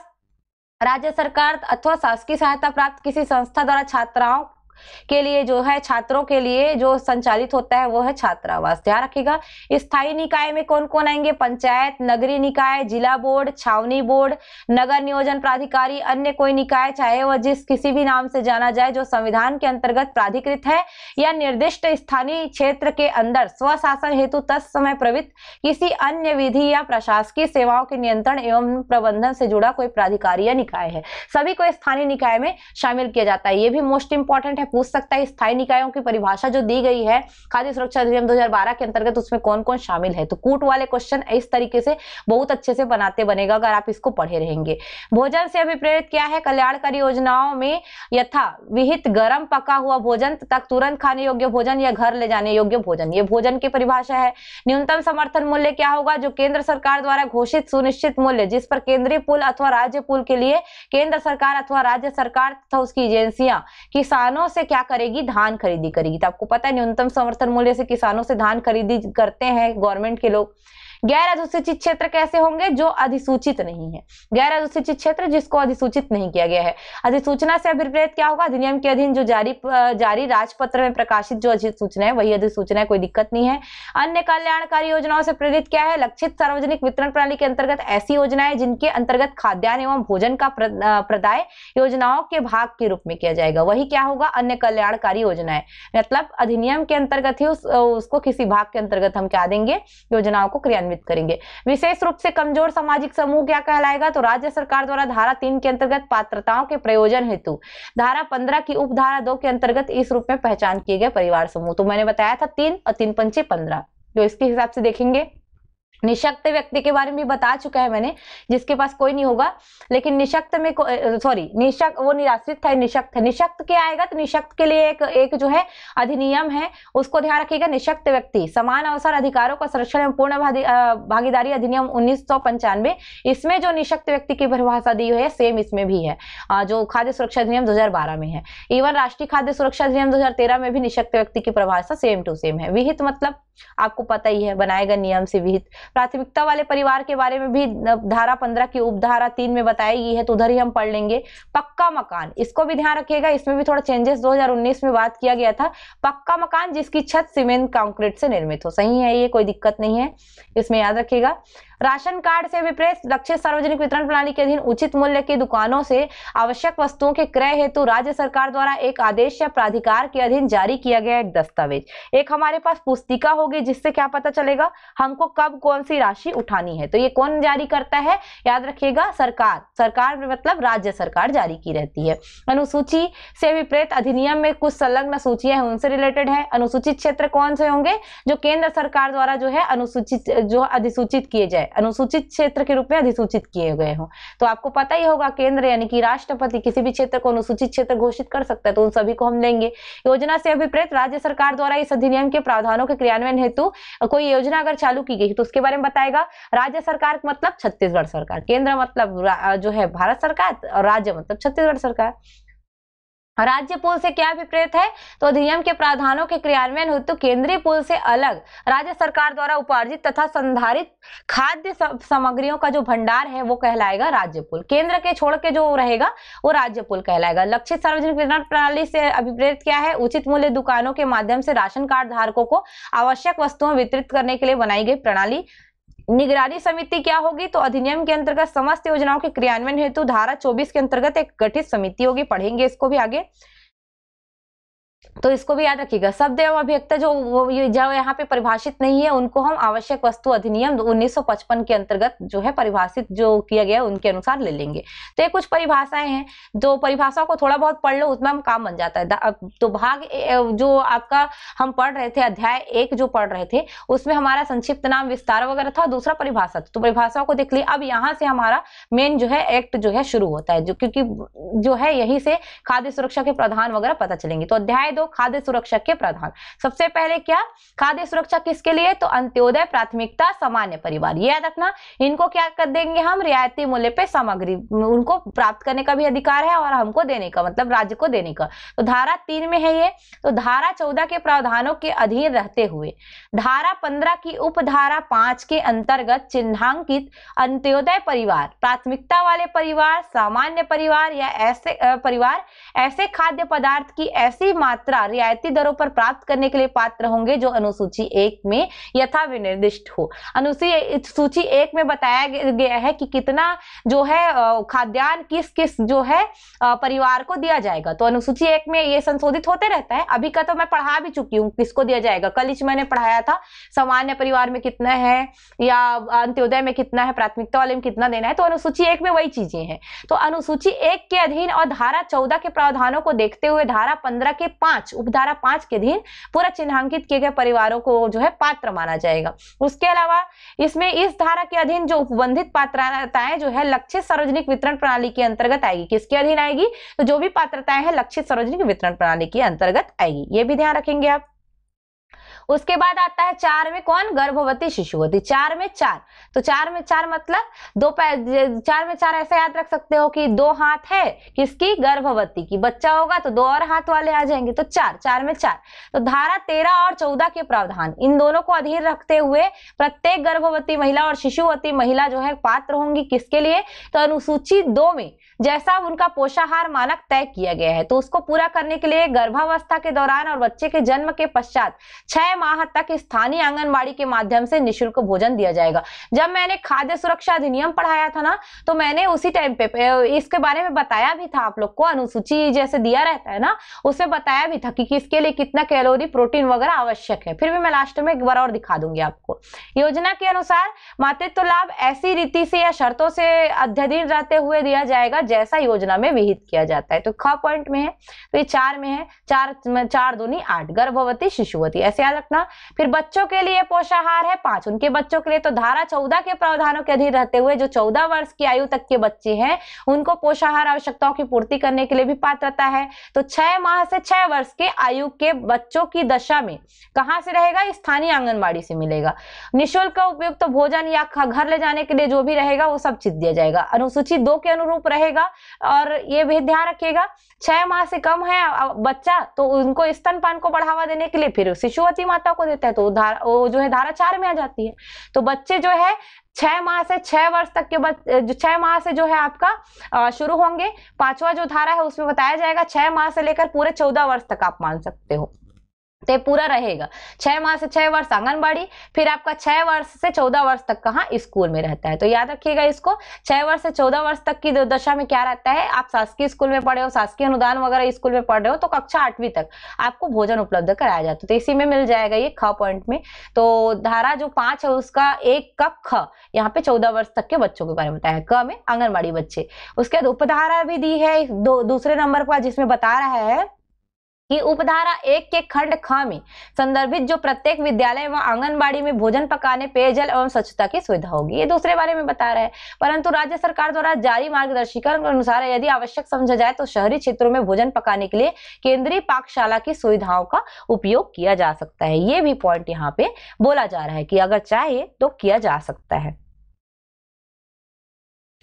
राज्य सरकार अथवा शासकीय सहायता प्राप्त किसी संस्था द्वारा छात्राओं के लिए जो है, छात्रों के लिए जो संचालित होता है वो है छात्रावास। ध्यान रखिएगा। स्थायी निकाय में कौन कौन आएंगे, पंचायत, नगरीय निकाय, जिला बोर्ड, छावनी बोर्ड, नगर नियोजन प्राधिकारी, अन्य कोई निकाय, चाहे वह किसी भी नाम से जाना जाए, जो संविधान के अंतर्गत प्राधिकृत है या निर्दिष्ट स्थानीय क्षेत्र के अंदर स्वशासन हेतु तत्समय प्रवृत्त किसी अन्य विधि या प्रशासकीय सेवाओं के नियंत्रण एवं प्रबंधन से जुड़ा कोई प्राधिकारी या निकाय है, सभी को स्थानीय निकाय में शामिल किया जाता है। ये भी मोस्ट इंपॉर्टेंट है, है, पूछ सकता है स्थायी निकायों की परिभाषा जो दी गई है खाद्य सुरक्षा अधिनियम 2012 के अंतर्गत उसमें कौन कौन शामिल है। तो कूट वाले क्वेश्चन इस तरीके से बहुत अच्छे से बनेगा अगर आप इसको पढ़े रहेंगे। भोजन से अभिप्रेत क्या है? कल्याणकारी योजनाओं में यथा विहित गर्म पका हुआ भोजन तक तुरंत खाने योग्य भोजन या घर ले जाने योग्य भोजन, ये भोजन की परिभाषा है। न्यूनतम समर्थन मूल्य क्या होगा? जो केंद्र सरकार द्वारा घोषित सुनिश्चित मूल्य जिस पर केंद्रीय पूल अथवा राज्य पूल के लिए केंद्र सरकार अथवा राज्य सरकार तथा उसकी एजेंसियां किसानों से क्या करेगी? धान खरीदी करेगी। तो आपको पता है न्यूनतम समर्थन मूल्य से किसानों से धान खरीदी करते हैं गवर्नमेंट के लोग। गैर अधिसूचित क्षेत्र कैसे होंगे? जो अधिसूचित नहीं है। गैर अधिसूचित क्षेत्र जिसको अधिसूचित नहीं किया गया है। अधिसूचना से अभिप्रेत क्या होगा? अधिनियम के अधीन जो जारी राजपत्र में प्रकाशित जो अधिसूचना है वही अधिसूचना है, कोई दिक्कत नहीं है। अन्य कल्याणकारी योजनाओं से प्रेरित क्या है? लक्षित सार्वजनिक वितरण प्रणाली के अंतर्गत ऐसी योजनाएं जिनके अंतर्गत खाद्यान्न एवं भोजन का प्रदाय योजनाओं के भाग के रूप में किया जाएगा, वही क्या होगा? अन्य कल्याणकारी योजनाएं। मतलब अधिनियम के अंतर्गत ही उसको किसी भाग के अंतर्गत हम क्या देंगे? योजनाओं को क्रियान्वित करेंगे। विशेष रूप से कमजोर सामाजिक समूह क्या कहलाएगा? तो राज्य सरकार द्वारा धारा 3 के अंतर्गत पात्रताओं के प्रयोजन हेतु धारा 15 की उपधारा 2 के अंतर्गत इस रूप में पहचान किए गए परिवार समूह। तो मैंने बताया था 3 और 3 पंचे 15, जो इसके हिसाब से देखेंगे। निशक्त व्यक्ति के बारे में भी बता चुका है मैंने, जिसके पास कोई नहीं होगा। लेकिन निशक्त में निशक्त वो निराश्रित था, निशक्त है। निशक्त क्या आएगा? तो निशक्त के लिए एक जो है अधिनियम है, उसको ध्यान रखिएगा। निशक्त व्यक्ति समान अवसर अधिकारों का संरक्षण एवं पूर्ण भागीदारी अधिनियम 1995, इसमें जो निशक्त व्यक्ति की परिभाषा दी हुई है सेम इसमें भी है, जो खाद्य सुरक्षा अधिनियम 2012 में है। इवन राष्ट्रीय खाद्य सुरक्षा अधिनियम 2013 में भी निशक्त व्यक्ति की परिभाषा सेम टू सेम है। विहित मतलब आपको पता ही है, बनाए गए नियम से विहित। प्राथमिकता वाले परिवार के बारे में भी धारा 15 की उपधारा 3 में बताई गई है, तो उधर ही हम पढ़ लेंगे। पक्का मकान, इसको भी ध्यान रखिएगा, इसमें भी थोड़ा चेंजेस 2019 में बात किया गया था। पक्का मकान जिसकी छत सीमेंट कंक्रीट से निर्मित हो, सही है, ये कोई दिक्कत नहीं है, इसमें याद रखिएगा। राशन कार्ड से विपरीत लक्षित सार्वजनिक वितरण प्रणाली के अधीन उचित मूल्य की दुकानों से आवश्यक वस्तुओं के क्रय हेतु राज्य सरकार द्वारा एक आदेश या प्राधिकार के अधीन जारी किया गया एक दस्तावेज। एक हमारे पास पुस्तिका होगी जिससे क्या पता चलेगा हमको कब कौन सी राशि उठानी है। तो ये कौन जारी करता है? याद रखिएगा, सरकार। सरकार मतलब राज्य सरकार जारी की रहती है। अनुसूची से विपरीत अधिनियम में कुछ संलग्न सूचियां हैं, उनसे रिलेटेड है। अनुसूचित क्षेत्र कौन से होंगे? जो केंद्र सरकार द्वारा जो है अनुसूचित जो अधिसूचित किए जाए, अनुसूचित क्षेत्र के रूप में अधिसूचित किए गए हो। तो आपको पता ही होगा केंद्र यानी कि राष्ट्रपति किसी भी क्षेत्र को अनुसूचित क्षेत्र घोषित कर सकता है, तो उन सभी को हम लेंगे। योजना से अभिप्रेत राज्य सरकार द्वारा इस अधिनियम के प्रावधानों के क्रियान्वयन हेतु कोई योजना अगर चालू की गई तो उसके बारे में बताएगा। राज्य सरकार मतलब छत्तीसगढ़ सरकार, केंद्र मतलब जो है भारत सरकार, और राज्य मतलब छत्तीसगढ़ सरकार। राज्य पूल से क्या विपरीत है? तो अधिनियम के प्रावधानों के क्रियान्वयन हेतु केंद्रीय पूल से अलग राज्य सरकार द्वारा उपार्जित तथा संधारित खाद्य सामग्रियों का जो भंडार है वो कहलाएगा राज्य पूल। केंद्र के छोड़ के जो रहेगा वो राज्य पूल कहलाएगा। लक्षित सार्वजनिक वितरण प्रणाली से अभिप्रेत क्या है? उचित मूल्य दुकानों के माध्यम से राशन कार्ड धारकों को आवश्यक वस्तुएं वितरित करने के लिए बनाई गई प्रणाली। निगरानी समिति क्या होगी? तो अधिनियम के अंतर्गत समस्त योजनाओं के क्रियान्वयन हेतु धारा 24 के अंतर्गत एक गठित समिति होगी, पढ़ेंगे इसको भी आगे, तो इसको भी याद रखिएगा। शब्द एवं अभिव्यक्ति जो यहाँ पे परिभाषित नहीं है उनको हम आवश्यक वस्तु अधिनियम 1955 के अंतर्गत जो है परिभाषित जो किया गया है उनके अनुसार ले लेंगे। तो ये कुछ परिभाषाएं हैं, जो परिभाषाओं को थोड़ा बहुत पढ़ लो उसमें हम काम बन जाता है। तो भाग जो आपका हम पढ़ रहे थे, अध्याय 1 जो पढ़ रहे थे उसमें हमारा संक्षिप्त नाम विस्तार वगैरह था, दूसरा परिभाषा, तो परिभाषाओं को देख लिया। अब यहाँ से हमारा मेन जो है एक्ट जो है शुरू होता है, जो क्योंकि जो है यही से खाद्य सुरक्षा के प्रावधान वगैरह पता चलेंगे। तो अध्याय 2 खाद्य सुरक्षा के प्रावधान। सबसे पहले क्या? खाद्य सुरक्षा किसके लिए? तो अंत्योदय, प्राथमिकता, सामान्य परिवार, ये याद रखना। इनको क्या कर देंगे हम? रियायती मूल्य पे सामग्री उनको प्राप्त करने का भी अधिकार है और हमको देने का, मतलब राज्य को देने का। तो धारा 3 में है ये। तो धारा 14 के प्रावधानों के अधीन रहते हुए धारा 15 की उपधारा 5 के अंतर्गत चिन्हांकित अंत्योदय परिवार, प्राथमिकता वाले परिवार, सामान्य परिवार या ऐसे परिवार ऐसे खाद्य पदार्थ की ऐसी मात्रा मात्रा रियायती दरों पर प्राप्त करने के लिए पात्र होंगे जो अनुसूची 1 में यथा विनिर्दिष्ट हो। अनुसूची 1 में बताया गया है कि कितना जो है खाद्यान्न किस किस जो है परिवार को दिया जाएगा। तो अनुसूची 1 में ये संशोधित होते रहता है। अभी का तो मैं पढ़ा भी चुकी हूँ किसको दिया जाएगा, कल ही मैंने पढ़ाया था सामान्य परिवार में कितना है या अंत्योदय में कितना है, प्राथमिकता वाले में कितना देना है। तो अनुसूची 1 में वही चीजें हैं। तो अनुसूची 1 के अधीन और धारा 14 के प्रावधानों को देखते हुए धारा 15 के 5 उपधारा 5 के अधीन पूरा चिन्हांकित किए गए परिवारों को जो है पात्र माना जाएगा। उसके अलावा इसमें इस धारा के अधीन जो उपबंधित पात्रताएं जो है लक्षित सार्वजनिक वितरण प्रणाली के अंतर्गत आएगी। किसके अधीन आएगी? तो जो भी पात्रताएं हैं लक्षित सार्वजनिक वितरण प्रणाली के अंतर्गत आएगी। ये भी ध्यान रखेंगे आप। उसके बाद आता है 4 में कौन? गर्भवती शिशुवती। 4 में 4, तो 4 में 4 मतलब 4 में 4 ऐसे याद रख सकते हो कि 2 हाथ है किसकी? गर्भवती की। बच्चा होगा तो 2 और हाथ वाले आ जाएंगे, तो 4 में 4। तो धारा 13 और 14 के प्रावधान इन दोनों को अधीन रखते हुए प्रत्येक गर्भवती महिला और शिशुवती महिला जो है पात्र होंगी किसके लिए? तो अनुसूची 2 में जैसा उनका पोषाहार मानक तय किया गया है तो उसको पूरा करने के लिए गर्भावस्था के दौरान और बच्चे के जन्म के पश्चात 6 माह तक स्थानीय आंगनबाड़ी के माध्यम से निःशुल्क भोजन दिया जाएगा। जब मैंने खाद्य सुरक्षा अधिनियम पढ़ाया था ना तो मैंने उसी टाइम पे इसके बारे में बताया भी था आप लोग को। अनुसूची जैसे दिया रहता है ना उसमें बताया भी था कि किसके लिए कितना कैलोरी प्रोटीन वगैरह आवश्यक है। फिर भी मैं लास्ट में एक बार और दिखा दूंगी आपको। योजना के अनुसार मातृत्व लाभ ऐसी रीति से या शर्तों से अध्ययन रहते हुए दिया जाएगा जैसा योजना में विहित किया जाता है। तो ख पॉइंट में है तो ये 4 में है। 4 दूनी 8 गर्भवती शिशुवती ऐसे याद रखना। फिर बच्चों के लिए पोषाहार है 5 उनके बच्चों के लिए। तो धारा 14 के प्रावधानों के अधीन रहते हुए जो 14 वर्ष की आयु तक के बच्चे हैं उनको पोषाहार आवश्यकताओं की पूर्ति करने के लिए भी पात्रता है। तो 6 माह से 6 वर्ष के आयु के बच्चों की दशा में कहां से रहेगा? स्थानीय आंगनबाड़ी से मिलेगा। निःशुल्क उपयुक्त तो भोजन या घर ले जाने के लिए जो भी रहेगा वो सब चीज दिया जाएगा। अनुसूची 2 के अनुरूप रहेगा। और ये भी ध्यान रखिएगा 6 माह से कम है बच्चा तो उनको स्तनपान को बढ़ावा देने के लिए फिर शिशुवती माता को देता है तो वो जो है धारा 4 में आ जाती है। तो बच्चे जो है 6 माह से 6 वर्ष तक के जो 6 माह से जो है आपका शुरू होंगे। 5वां जो धारा है उसमें बताया जाएगा 6 माह से लेकर पूरे 14 वर्ष तक आप मान सकते हो तो पूरा रहेगा। 6 माह से 6 वर्ष आंगनबाड़ी, फिर आपका 6 वर्ष से 14 वर्ष तक कहाँ? स्कूल में रहता है। तो याद रखिएगा इसको 6 वर्ष से 14 वर्ष तक की दशा में क्या रहता है? आप शासकीय स्कूल में पढ़े हो, शासकीय अनुदान वगैरह स्कूल में पढ़ रहे हो तो कक्षा 8वीं तक आपको भोजन उपलब्ध कराया जाता है। तो इसी में मिल जाएगा ये ख पॉइंट में। तो धारा जो 5 है उसका 1 का ख यहाँ पे 14 वर्ष तक के बच्चों के बारे में बताया है। क में आंगनबाड़ी बच्चे। उसके बाद उपधारा भी दी है दूसरे नंबर पर जिसमें बता रहा है कि उपधारा 1 के खंड ख में संदर्भित जो प्रत्येक विद्यालय व आंगनबाड़ी में भोजन पकाने, पेयजल एवं स्वच्छता की सुविधा होगी। ये दूसरे बारे में बता रहा है। परंतु राज्य सरकार द्वारा जारी मार्गदर्शिका के अनुसार यदि आवश्यक समझा जाए तो शहरी क्षेत्रों में भोजन पकाने के लिए केंद्रीय पाकशाला की सुविधाओं का उपयोग किया जा सकता है। ये भी पॉइंट यहाँ पे बोला जा रहा है कि अगर चाहे तो किया जा सकता है।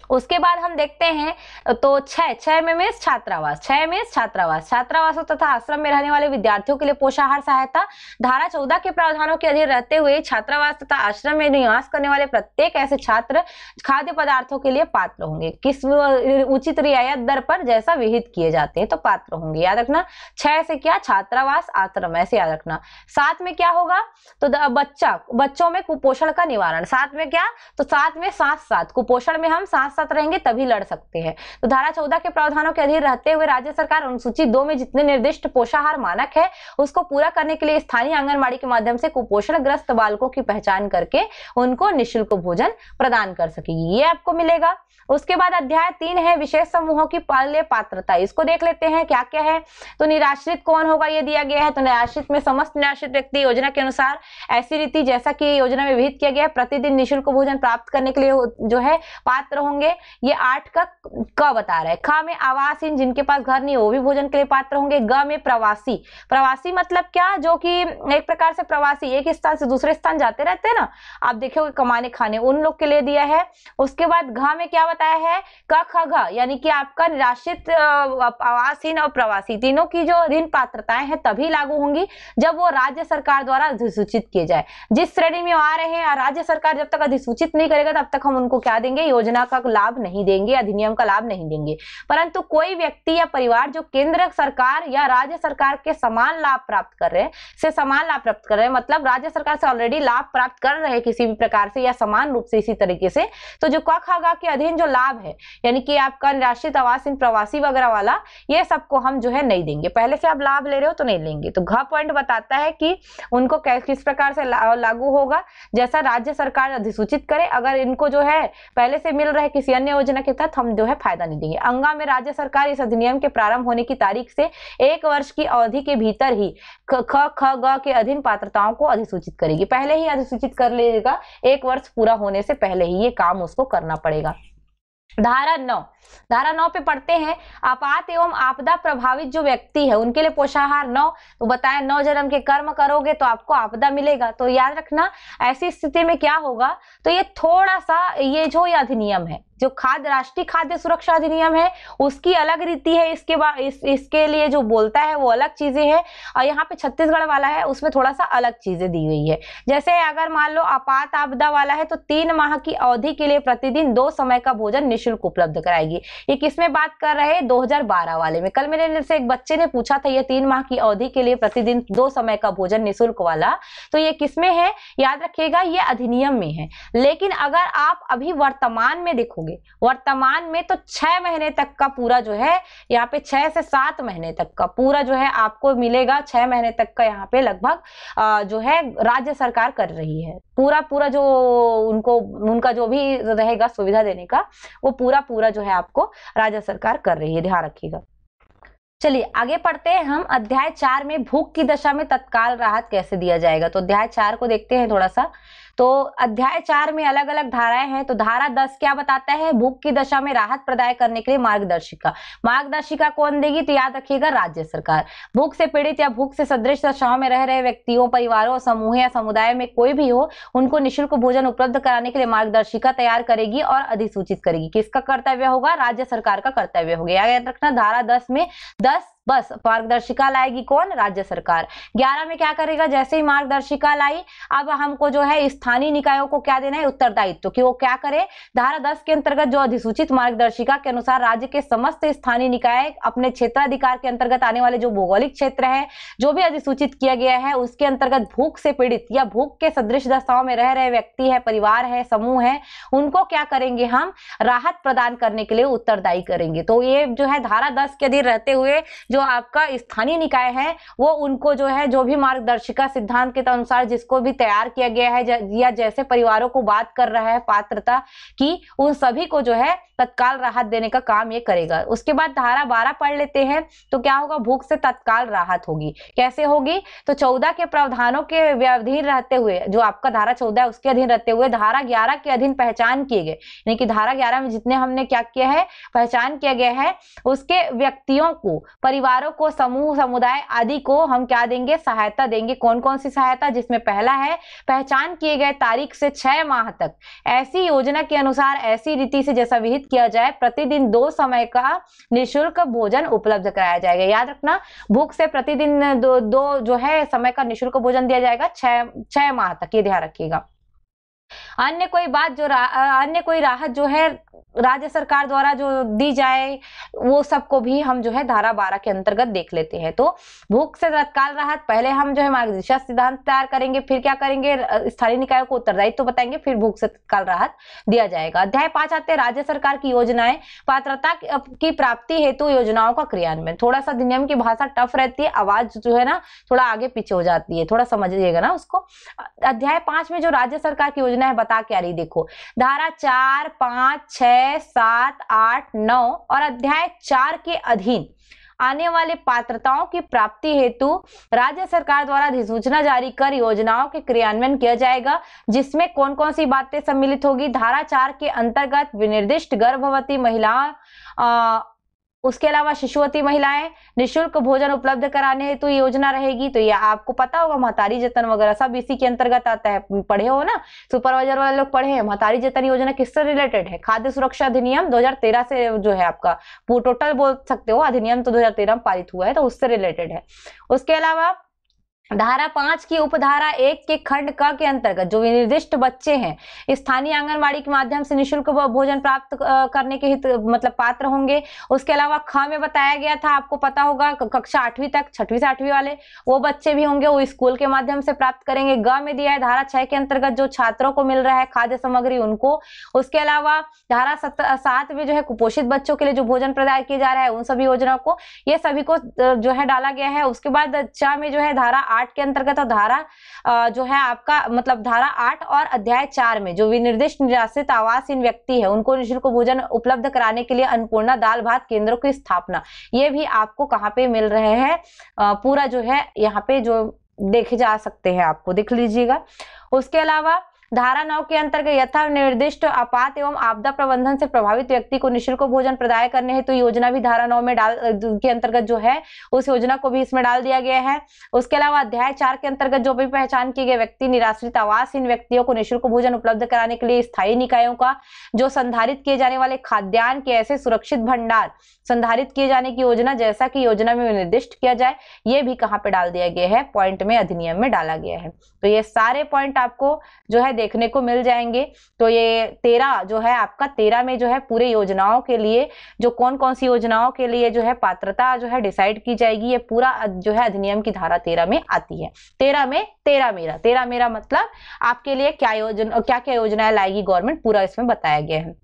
उसके बाद हम देखते हैं तो 6 में छात्रावास। 6 में छात्रावासों तथा आश्रम में रहने वाले विद्यार्थियों के लिए पोषाहार सहायता। धारा 14 के प्रावधानों के अधीन रहते हुए छात्रावास तथा आश्रम में निवास करने वाले प्रत्येक ऐसे छात्र खाद्य पदार्थों के लिए पात्र होंगे किस उचित रियायत दर पर जैसा विहित किए जाते हैं तो पात्र होंगे। याद रखना 6 से क्या? छात्रावास, आश्रम ऐसे याद रखना। 7 में क्या होगा? तो बच्चों में कुपोषण का निवारण। 7 में क्या? तो 7 में साथ कुपोषण में हम साथ रहेंगे तभी लड़ सकते हैं। तो धारा 14 के प्रावधानों के अधीन रहते हुए राज्य सरकार अनुसूची 2 में जितने निर्दिष्ट पोषाहार मानक है उसको पूरा करने के लिए स्थानीय आंगनबाड़ी के माध्यम से कुपोषण ग्रस्त बालकों की पहचान करके उनको निःशुल्क भोजन प्रदान कर सकेगी। ये आपको मिलेगा। उसके बाद अध्याय 3 है विशेष समूहों की पात्रता। इसको देख लेते हैं क्या क्या है। तो निराश्रित कौन होगा ये दिया गया है। तो निराश्रित में समस्त निराश्रित व्यक्ति योजना के अनुसार ऐसी रीति जैसा कि योजना में विहित किया गया है प्रतिदिन निःशुल्क भोजन प्राप्त करने के लिए जो है पात्र होंगे। ये 8 का क बता रहा है। ख में आवासहीन जिनके पास घर नहीं वो भी भोजन के लिए पात्र होंगे। ग में प्रवासी मतलब क्या? जो कि एक प्रकार से प्रवासी एक स्थान से दूसरे स्थान जाते रहते हैं ना, आप देखोगे कमाने खाने, उन लोग के लिए दिया है। उसके बाद घ में क्या बताया है? क ख घ यानी कि आपका निराश्रित, आवासहीन और प्रवासी तीनों की जो ऋण पात्रताएं हैं तभी लागू होंगी जब वो राज्य सरकार द्वारा अधिसूचित किए जाए। जिस श्रेणी में आ रहे हैं राज्य सरकार जब तक अधिसूचित नहीं करेगा तब तक हम उनको क्या देंगे? योजना का लाभ नहीं देंगे, अधिनियम का लाभ नहीं देंगे। परंतु कोई व्यक्ति या परिवार जो केंद्र सरकार या राज्य सरकार के समान लाभ प्राप्त कर रहे हैं, समान लाभ प्राप्त कर रहे हैं, मतलब राज्य सरकार से ऑलरेडी लाभ प्राप्त कर रहे हैं किसी भी प्रकार से या समान रूप से इसी तरीके से, तो जो क ख ग के अधीन जो लाभ है, यानी कि आपका निराश्रित आवासीन प्रवासी वगैरह वाला, ये सबको हम जो है नहीं देंगे। पहले से आप लाभ ले रहे हो तो नहीं लेंगे। तो घ पॉइंट बताता है कि उनको किस प्रकार से लागू होगा, जैसा राज्य सरकार अधिसूचित करे। अगर इनको जो है पहले से मिल रहे किसी अन्य योजना के तहत हम जो है फायदा नहीं देंगे। अंगा में राज्य सरकार इस अधिनियम के प्रारंभ होने की तारीख से 1 वर्ष की अवधि के भीतर ही ख ख ग के अधीन पात्रताओं को अधिसूचित करेगी। पहले ही अधिसूचित कर लेगा, 1 वर्ष पूरा होने से पहले ही ये काम उसको करना पड़ेगा। धारा 9 पे पढ़ते हैं, आपात एवं आपदा प्रभावित जो व्यक्ति है उनके लिए पोषाहार 9। तो बताया 9 जन्म के कर्म करोगे तो आपको आपदा मिलेगा। तो याद रखना ऐसी स्थिति में क्या होगा, तो ये थोड़ा सा ये जो ये अधिनियम है, जो राष्ट्रीय खाद्य सुरक्षा अधिनियम है, उसकी अलग रीति है। इसके बाद इसके लिए जो बोलता है वो अलग चीजें हैं, और यहाँ पे छत्तीसगढ़ वाला है उसमें थोड़ा सा अलग चीजें दी गई है। जैसे अगर मान लो आपात आपदा वाला है तो 3 माह की अवधि के लिए प्रतिदिन 2 समय का भोजन निःशुल्क उपलब्ध कराएगी। ये किसमें बात कर रहे हैं, 2012 वाले में। कल मेरे से एक बच्चे ने पूछा था ये 3 माह की अवधि के लिए प्रतिदिन 2 समय का भोजन निःशुल्क वाला, तो ये किसमें है, याद रखिएगा ये अधिनियम में है। लेकिन अगर आप अभी वर्तमान में देखोगे, वर्तमान में तो 6 महीने तक का पूरा जो है यहाँ पे 6 से 7 महीने तक का पूरा जो है आपको मिलेगा। 6 महीने तक का यहाँ पे लगभग जो है राज्य सरकार कर रही है। पूरा जो उनका जो भी रहेगा सुविधा देने का, वो पूरा जो है आपको राज्य सरकार कर रही है, ध्यान रखिएगा। चलिए आगे पढ़ते हैं हम। अध्याय 4 में भूख की दशा में तत्काल राहत कैसे दिया जाएगा, तो अध्याय 4 को देखते हैं थोड़ा सा। तो अध्याय 4 में अलग अलग धाराएं हैं। तो धारा 10 क्या बताता है, भूख की दशा में राहत प्रदान करने के लिए मार्गदर्शिका कौन देगी, तो याद रखिएगा राज्य सरकार। भूख से पीड़ित या भूख से सदृश दशाओं में रह रहे व्यक्तियों, परिवारों, समूह या समुदाय में कोई भी हो, उनको निःशुल्क भोजन उपलब्ध कराने के लिए मार्गदर्शिका तैयार करेगी और अधिसूचित करेगी। किसका कर्तव्य होगा, राज्य सरकार का कर्तव्य होगा। याद रखना धारा 10 में 10 बस मार्गदर्शिका लाएगी कौन, राज्य सरकार। 11 में क्या करेगा, जैसे ही मार्गदर्शिका लाई, अब हमको जो है स्थानीय निकायों को क्या देना है, उत्तरदायित्व कि वो क्या करे। धारा 10 के अंतर्गत जो अधिसूचित मार्गदर्शिका के अनुसार राज्य के समस्त स्थानीय निकाय अपने क्षेत्राधिकार के अंतर्गत आने वाले जो भौगोलिक क्षेत्र है, जो भी अधिसूचित किया गया है, उसके अंतर्गत भूख से पीड़ित या भूख के सदृश दशाओं में रह रहे व्यक्ति है, परिवार है, समूह है, उनको क्या करेंगे हम, राहत प्रदान करने के लिए उत्तरदायी करेंगे। तो ये जो है धारा 10 के अधीन रहते हुए जो आपका स्थानीय निकाय है, वो उनको जो है जो भी मार्गदर्शिका सिद्धांत के अनुसार जिसको भी तैयार किया गया है या जैसे परिवारों को बात कर रहा है पात्रता की, उन सभी को जो है तत्काल राहत देने का काम ये करेगा। उसके बाद धारा 12 पढ़ लेते हैं। तो क्या होगा, भूख से तत्काल राहत होगी। कैसे होगी, तो 14 के प्रावधानों के अधीन रहते हुए, जो आपका धारा 14 है उसके अधीन रहते हुए धारा 11 के अधीन पहचान किए गए, यानी कि धारा 11 में जितने हमने क्या किया है, पहचान किया गया है, उसके व्यक्तियों को, परिवारों को, समूह, समुदाय आदि को हम क्या देंगे, सहायता देंगे। कौन कौन सी सहायता, जिसमें पहला है पहचान किए गए तारीख से 6 माह तक ऐसी योजना के अनुसार ऐसी रीति से जैसा विहित किया जाए प्रतिदिन 2 समय का निःशुल्क भोजन उपलब्ध कराया जाएगा। याद रखना, भूख से प्रतिदिन दो जो है समय का निःशुल्क भोजन दिया जाएगा 6 माह तक, ये ध्यान रखिएगा। अन्य कोई राहत जो है राज्य सरकार द्वारा जो दी जाए, वो सबको भी हम जो है धारा 12 के अंतर्गत देख लेते हैं। तो भूख से तत्काल राहत, पहले हम जो है मार्गदर्शिका सिद्धांत तैयार करेंगे, फिर क्या करेंगे, स्थानीय निकायों को उत्तरदायित्व तो बताएंगे, फिर भूख से तत्काल राहत दिया जाएगा। अध्याय 5 आते हैं राज्य सरकार की योजनाएं, पात्रता की प्राप्ति हेतु योजनाओं का क्रियान्वयन। थोड़ा सा अधिनियम की भाषा टफ रहती है, आवाज जो है ना थोड़ा आगे पीछे हो जाती है, थोड़ा समझिएगा ना उसको। अध्याय 5 में जो राज्य सरकार की योजना है बता क्या रही, देखो धारा 4, 5, 6, 7, 8, 9 और अध्याय 4 के अधीन आने वाले पात्रताओं की प्राप्ति हेतु राज्य सरकार द्वारा अधिसूचना जारी कर योजनाओं के क्रियान्वयन किया जाएगा, जिसमें कौन कौन सी बातें सम्मिलित होगी। धारा 4 के अंतर्गत विनिर्दिष्ट गर्भवती महिलाओं, उसके अलावा शिशुवती महिलाएं निःशुल्क भोजन उपलब्ध कराने हेतु योजना रहेगी। तो ये आपको पता होगा, महतारी जतन वगैरह सब इसी के अंतर्गत आता है, पढ़े हो ना, सुपरवाइजर वाले लोग पढ़े हैं। महतारी जतन योजना किससे रिलेटेड है, खाद्य सुरक्षा अधिनियम 2013 से जो है आपका टोटल बोल सकते हो, अधिनियम तो 2013 में पारित हुआ है, तो उससे रिलेटेड है। उसके अलावा धारा 5 की उपधारा 1 के खंड क के अंतर्गत जो विनिर्दिष्ट बच्चे हैं स्थानीय आंगनबाड़ी के माध्यम से निःशुल्क भोजन प्राप्त करने के हित मतलब पात्र होंगे। उसके अलावा ख में बताया गया था, आपको पता होगा, कक्षा 8वीं तक 6वीं से 8वीं वाले वो बच्चे भी होंगे, वो स्कूल के माध्यम से प्राप्त करेंगे। ग में दिया है धारा 6 के अंतर्गत जो छात्रों को मिल रहा है खाद्य सामग्री उनको। उसके अलावा धारा 7 में जो है कुपोषित बच्चों के लिए जो भोजन प्रदान किया जा रहा है उन सभी योजनाओं को, ये सभी को जो है डाला गया है। उसके बाद च में जो है धारा 8 के अंतर्गत और धारा जो है आपका मतलब धारा 8 और अध्याय 4 में जो विनिर्दिष्ट निराश्रित आवासहीन व्यक्ति है उनको निःशुल्क भोजन उपलब्ध कराने के लिए अन्नपूर्णा दाल भात केंद्रों की स्थापना, ये भी आपको कहाँ पे मिल रहे हैं, पूरा जो है यहाँ पे जो देखे जा सकते हैं, आपको देख लीजिएगा। उसके अलावा धारा 9 के अंतर्गत यथा निर्दिष्ट आपात एवं आपदा प्रबंधन से प्रभावित व्यक्ति को निःशुल्क भोजन प्रदान करने हेतु योजना भी धारा 9 में के अंतर्गत जो है उस योजना को भी इसमें डाल दिया गया है। उसके अलावा अध्याय 4 के अंतर्गत जो भी पहचान किए गए व्यक्ति निराश्रित आवासहीन व्यक्तियों को निःशुल्क भोजन उपलब्ध कराने के लिए स्थायी निकायों का जो संधारित किए जाने वाले खाद्यान्न के ऐसे सुरक्षित भंडार संधारित किए जाने की योजना जैसा कि योजना में निर्दिष्ट किया जाए, ये भी कहाँ पे डाल दिया गया है, पॉइंट में अधिनियम में डाला गया है। तो ये सारे पॉइंट आपको जो है देखने को मिल जाएंगे। तो ये 13 जो है आपका 13 में जो है पूरे योजनाओं के लिए जो कौन कौन सी योजनाओं के लिए जो है पात्रता जो है डिसाइड की जाएगी, ये पूरा जो है अधिनियम की धारा 13 में आती है। 13 में 13 मेरा मतलब आपके लिए क्या क्या योजनाएं लाएगी गवर्नमेंट, पूरा इसमें बताया गया है।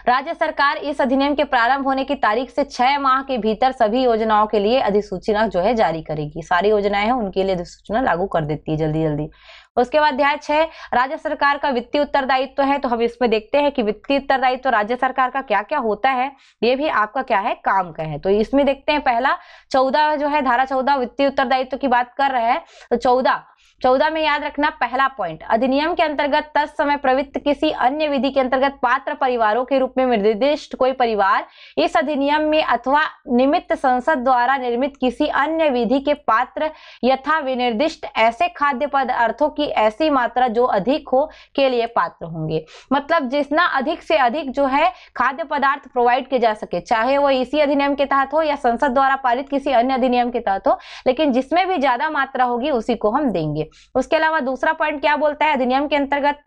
राज्य सरकार इस अधिनियम के प्रारंभ होने की तारीख से 6 माह के भीतर सभी योजनाओं के लिए अधिसूचना जो है जारी करेगी। सारी योजनाएं हैं उनके लिए अधिसूचना लागू कर देती है जल्दी जल्दी। उसके बाद अध्याय 6 राज्य सरकार का वित्तीय उत्तरदायित्व है। तो हम इसमें देखते हैं कि वित्तीय उत्तरदायित्व राज्य सरकार का क्या क्या होता है, ये भी आपका क्या है काम का है। तो इसमें देखते हैं पहला 14 जो है धारा 14 वित्तीय उत्तरदायित्व की बात कर रहे हैं। तो 14 में याद रखना पहला पॉइंट, अधिनियम के अंतर्गत तत्समय प्रवृत्त किसी अन्य विधि के अंतर्गत पात्र परिवारों के रूप में निर्दिष्ट कोई परिवार इस अधिनियम में अथवा निमित्त संसद द्वारा निर्मित किसी अन्य विधि के पात्र यथा विनिर्दिष्ट ऐसे खाद्य पदार्थों की ऐसी मात्रा जो अधिक हो के लिए पात्र होंगे। मतलब जितना अधिक से अधिक जो है खाद्य पदार्थ प्रोवाइड किए जा सके, चाहे वो इसी अधिनियम के तहत हो या संसद द्वारा पारित किसी अन्य अधिनियम के तहत हो, लेकिन जिसमें भी ज्यादा मात्रा होगी उसी को हम देंगे। उसके अलावा दूसरा पॉइंट क्या बोलता है, अधिनियम के अंतर्गत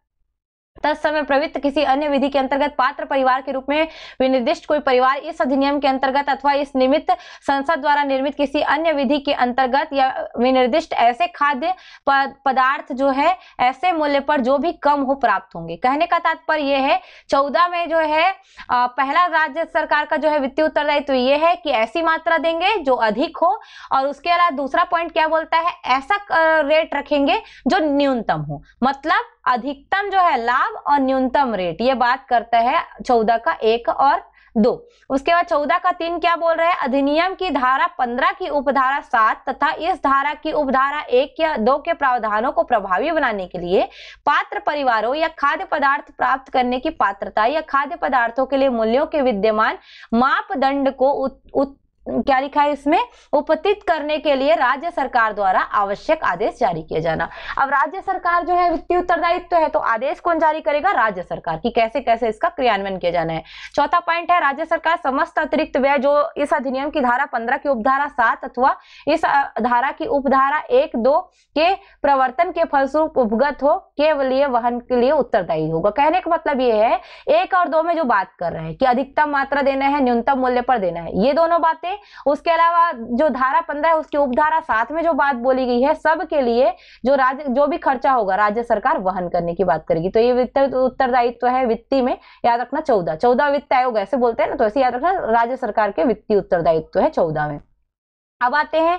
तत्समय प्रवृत्त किसी अन्य विधि के अंतर्गत पात्र परिवार के रूप में विनिर्दिष्ट कोई परिवार इस अधिनियम के अंतर्गत अथवा इस निमित्त संसद द्वारा निर्मित किसी अन्य विधि के अंतर्गत या विनिर्दिष्ट ऐसे खाद्य पदार्थ जो है ऐसे मूल्य पर जो भी कम हो प्राप्त होंगे। कहने का तात्पर्य यह है 14 में जो है पहला राज्य सरकार का जो है वित्तीय उत्तरदायित्व ये है कि ऐसी मात्रा देंगे जो अधिक हो, और उसके अलावा दूसरा पॉइंट क्या बोलता है, ऐसा रेट रखेंगे जो न्यूनतम हो। मतलब अधिकतम जो है लाभ और न्यूनतम रेट, ये बात करता है 14 का 1 और 2। उसके बाद 14 का 3 क्या बोल रहे हैं, अधिनियम की धारा 15 की उपधारा 7 तथा इस धारा की उपधारा 1 या 2 के प्रावधानों को प्रभावी बनाने के लिए पात्र परिवारों या खाद्य पदार्थ प्राप्त करने की पात्रता या खाद्य पदार्थों के लिए मूल्यों के विद्यमान मापदंड को क्या लिखा है इसमें, उपस्थित करने के लिए राज्य सरकार द्वारा आवश्यक आदेश जारी किया जाना। अब राज्य सरकार जो है वित्तीय उत्तरदायित्व है, तो आदेश कौन जारी करेगा, राज्य सरकार, की कैसे कैसे इसका क्रियान्वयन किया जाना है। चौथा पॉइंट है राज्य सरकार समस्त अतिरिक्त व्यय जो इस अधिनियम की धारा 15 की उपधारा 7 अथवा इस धारा की उपधारा 1, 2 के प्रवर्तन के फलस्वरूप उपगत हो के लिए वहन के लिए उत्तरदायी होगा। कहने का मतलब ये है 1 और 2 में जो बात कर रहे हैं कि अधिकतम मात्रा देना है, न्यूनतम मूल्य पर देना है, ये दोनों बातें। उसके अलावा जो धारा 15 है उसकी उपधारा 7 में जो बात बोली गई है, सब के लिए जो भी खर्चा होगा राज्य सरकार वहन करने की बात करेगी। तो ये वित्तीय उत्तरदायित्व है वित्तीय में, याद रखना 14 वित्त आयोग ऐसे बोलते हैं ना, तो ऐसे याद रखना राज्य सरकार के वित्तीय उत्तरदायित्व है 14 में। अब आते हैं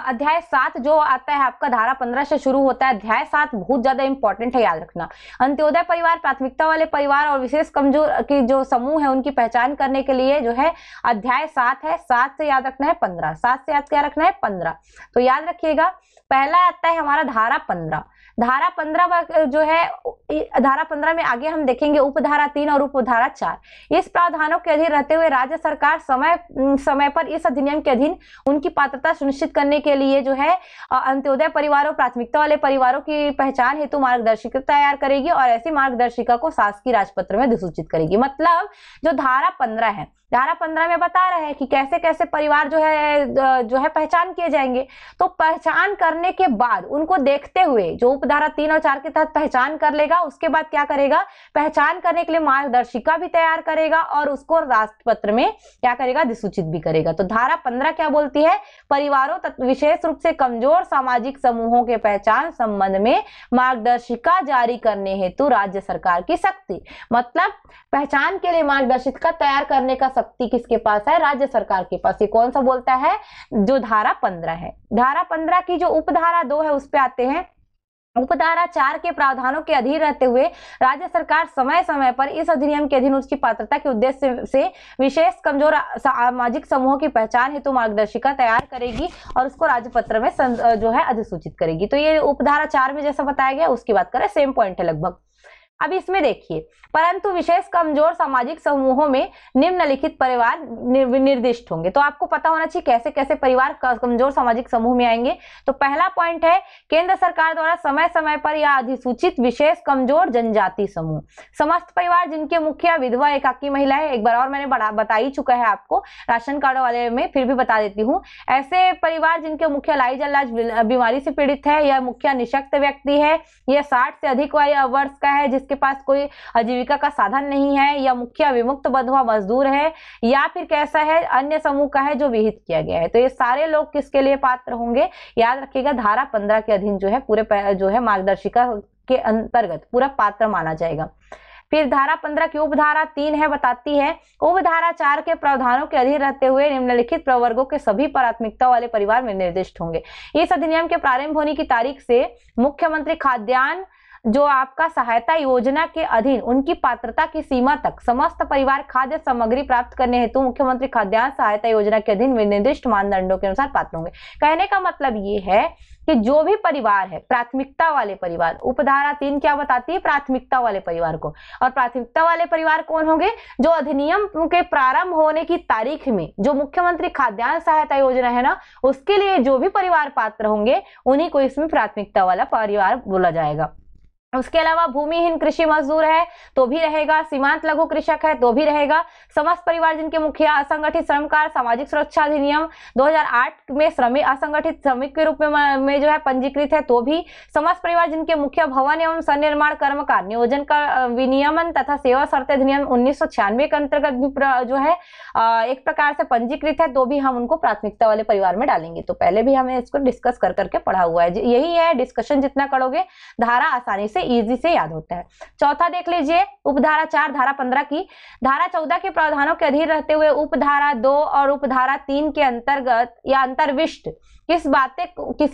अध्याय 7 जो आता है आपका धारा 15 से शुरू होता है। अध्याय 7 बहुत ज्यादा इंपॉर्टेंट है, याद रखना। अंत्योदय परिवार, प्राथमिकता वाले परिवार और विशेष कमजोर की जो समूह है उनकी पहचान करने के लिए जो है अध्याय 7 है। 7 से याद रखना है 15, 7 से याद क्या रखना है 15। तो याद रखिएगा पहला आता है हमारा धारा 15। धारा 15 जो है धारा 15 में आगे हम देखेंगे उपधारा 3 और उपधारा 4। इस प्रावधानों के अधीन रहते हुए राज्य सरकार समय पर इस अधिनियम के अधीन उनकी पात्रता सुनिश्चित करने के लिए जो है अंत्योदय परिवारों, प्राथमिकता वाले परिवारों की पहचान हेतु मार्गदर्शिका तैयार करेगी और ऐसी मार्गदर्शिका को शासकीय राजपत्र में अधिसूचित करेगी। मतलब जो धारा 15 है धारा 15 में बता रहे हैं कि कैसे कैसे परिवार जो है पहचान किए जाएंगे। तो पहचान करने के बाद उनको देखते हुए जो उपधारा 3 और 4 के तहत पहचान कर लेगा, उसके बाद क्या करेगा, पहचान करने के लिए मार्गदर्शिका भी तैयार करेगा और उसको राष्ट्रपत्र में क्या करेगा, अधिसूचित भी करेगा। तो धारा 15 क्या बोलती है, परिवारों विशेष रूप से कमजोर सामाजिक समूहों के पहचान संबंध में मार्गदर्शिका जारी करने हेतु राज्य सरकार की शक्ति। मतलब पहचान के लिए मार्गदर्शिका तैयार करने का शक्ति किसके पास है, राज्य सरकार के पास। ये कौन सा बोलता है, जो धारा 15 है। धारा 15 की जो उपधारा 2 है उस पे आते हैं। उपधारा 4 के प्रावधानों के अधीन रहते हुए राज्य सरकार समय समय पर इस अधिनियम के अधीन उसकी पात्रता के उद्देश्य से विशेष कमजोर सामाजिक समूहों की पहचान हेतु मार्गदर्शिका तैयार करेगी और उसको राज्यपत्र में जो है अधिसूचित करेगी। तो ये उपधारा 4 में जैसा बताया गया उसकी बात करें, सेम पॉइंट है लगभग। अब इसमें देखिए, परंतु विशेष कमजोर सामाजिक समूहों में निम्नलिखित परिवार निर्दिष्ट होंगे। तो आपको पता होना चाहिए कैसे कैसे परिवार कमजोर सामाजिक समूह में आएंगे। तो पहला पॉइंट है, केंद्र सरकार द्वारा समय समय पर या अधिसूचित विशेष कमजोर जनजाति समूह। समस्त परिवार जिनके मुखिया विधवा एकाकी महिला है, एक बार और मैंने बता ही चुका है आपको राशन कार्ड वाले में, फिर भी बता देती हूँ। ऐसे परिवार जिनके मुखिया लाही जल्लाज बीमारी से पीड़ित है, या मुखिया निशक्त व्यक्ति है, यह 60 से अधिक वर्ष का है, के पास कोई आजीविका का साधन नहीं है, या मुखिया विमुक्त बंधुआ मजदूर है, या फिर कैसा है, अन्य समूह का है जो विहित किया गया है। तो ये सारे लोग किसके लिए पात्र होंगे, याद रखिएगा, धारा 15 के अधीन जो है पूरे जो है मार्गदर्शिका के अंतर्गत पूरा पात्र माना जाएगा। फिर धारा 15 की उपधारा 3 है, बताती है, उपधारा 4 के प्रावधानों के अधीन रहते हुए निम्नलिखित प्रवर्गों के सभी प्राथमिकता वाले परिवार में निर्दिष्ट होंगे। इस अधिनियम के प्रारंभ होने की तारीख से मुख्यमंत्री खाद्यान्न जो आपका सहायता योजना के अधीन उनकी पात्रता की सीमा तक समस्त परिवार खाद्य सामग्री प्राप्त करने हेतु मुख्यमंत्री खाद्यान्न सहायता योजना के अधीन निर्दिष्ट मानदंडों के अनुसार पात्र होंगे। कहने का मतलब ये है कि जो भी परिवार है प्राथमिकता वाले परिवार, उपधारा 3 क्या बताती है, प्राथमिकता वाले परिवार को। और प्राथमिकता वाले परिवार कौन होंगे, जो अधिनियम के प्रारंभ होने की तारीख में जो मुख्यमंत्री खाद्यान्न सहायता योजना है ना, उसके लिए जो भी परिवार पात्र होंगे उन्हीं को इसमें प्राथमिकता वाला परिवार बोला जाएगा। उसके अलावा भूमिहीन कृषि मजदूर है तो भी रहेगा, सीमांत लघु कृषक है तो भी रहेगा, समस्त परिवार जिनके मुखिया असंगठित श्रमकार सामाजिक सुरक्षा अधिनियम 2008 में श्रमिक असंगठित श्रमिक के रूप में जो है पंजीकृत है तो भी, समस्त परिवार जिनके मुखिया भवन एवं सन्निर्माण कर्मकार नियोजन का विनियमन तथा सेवा शर्त अधिनियम 1996 के अंतर्गत भी जो है एक प्रकार से पंजीकृत है तो भी हम उनको प्राथमिकता वाले परिवार में डालेंगे। तो पहले भी हमें इसको डिस्कस कर करके पढ़ा हुआ है, यही है, डिस्कशन जितना करोगे धारा आसानी से इजी से याद होता है। चौथा देख लीजिए, उपधारा 4 धारा 15 की, धारा 14 के प्रावधानों के अधीन रहते हुए उपधारा 2 और उपधारा 3 के अंतर्गत या अंतर्विष्ट किसी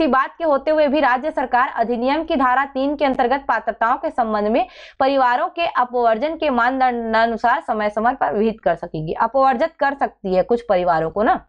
बात के होते हुए भी राज्य सरकार अधिनियम की धारा 3 के अंतर्गत पात्रताओं के संबंध में परिवारों के अपवर्जन के मानदंडानुसार समय समय पर विहित कर सकेगी। अपवर्जित कर सकती है कुछ परिवारों को ना,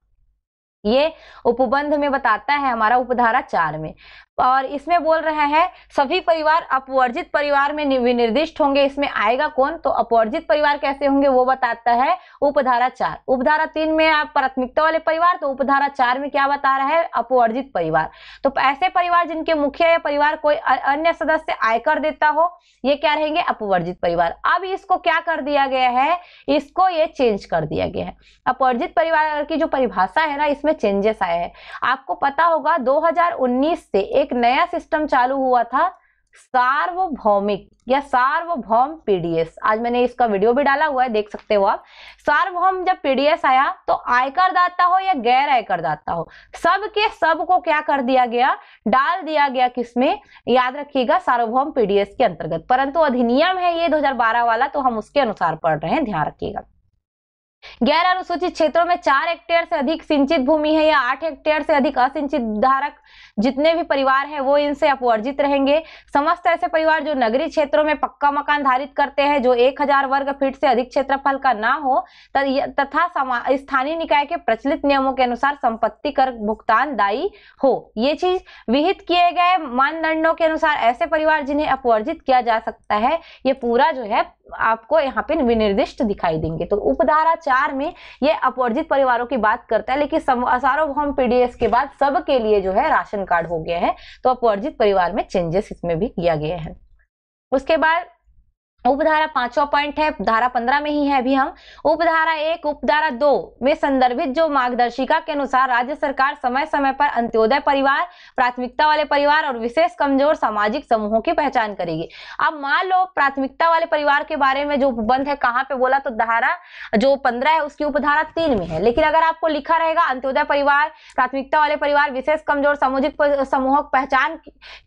ये उपबंध में बताता है हमारा उपधारा 4 में। और इसमें बोल रहा है सभी परिवार अपवर्जित परिवार में विनिर्दिष्ट होंगे। इसमें आएगा कौन, तो अपवर्जित परिवार कैसे होंगे वो बताता है उपधारा 4। उपधारा 3 में आप प्राथमिकता वाले परिवार, तो उपधारा 4 में क्या बता रहा है, अपवर्जित परिवार। तो ऐसे परिवार जिनके मुखिया या परिवार कोई अन्य सदस्य आयकर देता हो, ये क्या रहेंगे, अपवर्जित परिवार। अब इसको क्या कर दिया गया है, इसको ये चेंज कर दिया गया है। अपवर्जित परिवार की जो परिभाषा है ना, इसमें चेंजेस आए हैं। आपको पता होगा 2019 से एक नया सिस्टम चालू हुआ था, सार्वभौमिक या सार्वभौम पीडीएस। आज मैंने इसका वीडियो भी डाला हुआ है, देख सकते हो आप। सार्वभौम जब पीडीएस आया तो आयकर दाता हो या गैर आयकर दाता हो, सब के सब को क्या कर दिया गया, डाल दिया गया किसमें, याद रखिएगा, सार्वभौम पीडीएस के अंतर्गत। परंतु अधिनियम है ये 2012 वाला, तो हम उसके अनुसार पढ़ रहे हैं, ध्यान रखिएगा। गैर अनुसूचित क्षेत्रों में 4 हेक्टेयर से अधिक सिंचित भूमि है या 8 हेक्टेयर से अधिक असिंचित धारक जितने भी परिवार हैं वो इनसे अपवर्जित रहेंगे। समस्त ऐसे परिवार जो नगरीय क्षेत्रों में पक्का मकान धारित करते हैं, जो 1000 वर्ग फीट से अधिक क्षेत्रफल का ना हो तथा स्थानीय निकाय के प्रचलित नियमों के अनुसार संपत्ति कर भुगतान दायी हो, ये चीज विहित किए गए मानदंडों के अनुसार ऐसे परिवार जिन्हें अपवर्जित किया जा सकता है, ये पूरा जो है आपको यहाँ पे विनिर्दिष्ट दिखाई देंगे। तो उपधारा 4 में ये अपवर्जित परिवारों की बात करता है, लेकिन सार्वभौम पीडीएस के बाद सबके लिए जो है राशन कार्ड हो गया है, तो अपवर्जित परिवार में चेंजेस इसमें भी किया गया है। उसके बाद उपधारा 5वां पॉइंट है, धारा 15 में ही है अभी हम। उपधारा 1 उपधारा 2 में संदर्भित जो मार्गदर्शिका के अनुसार राज्य सरकार समय समय पर अंत्योदय परिवार, प्राथमिकता वाले परिवार और विशेष कमजोर सामाजिक समूहों की पहचान करेगी। अब मान लो प्राथमिकता वाले परिवार के बारे में जो उपबंध है कहाँ पे बोला, तो धारा जो 15 है उसकी उपधारा 3 में है। लेकिन अगर आपको लिखा रहेगा अंत्योदय परिवार, प्राथमिकता वाले परिवार, विशेष कमजोर सामाजिक समूहों की पहचान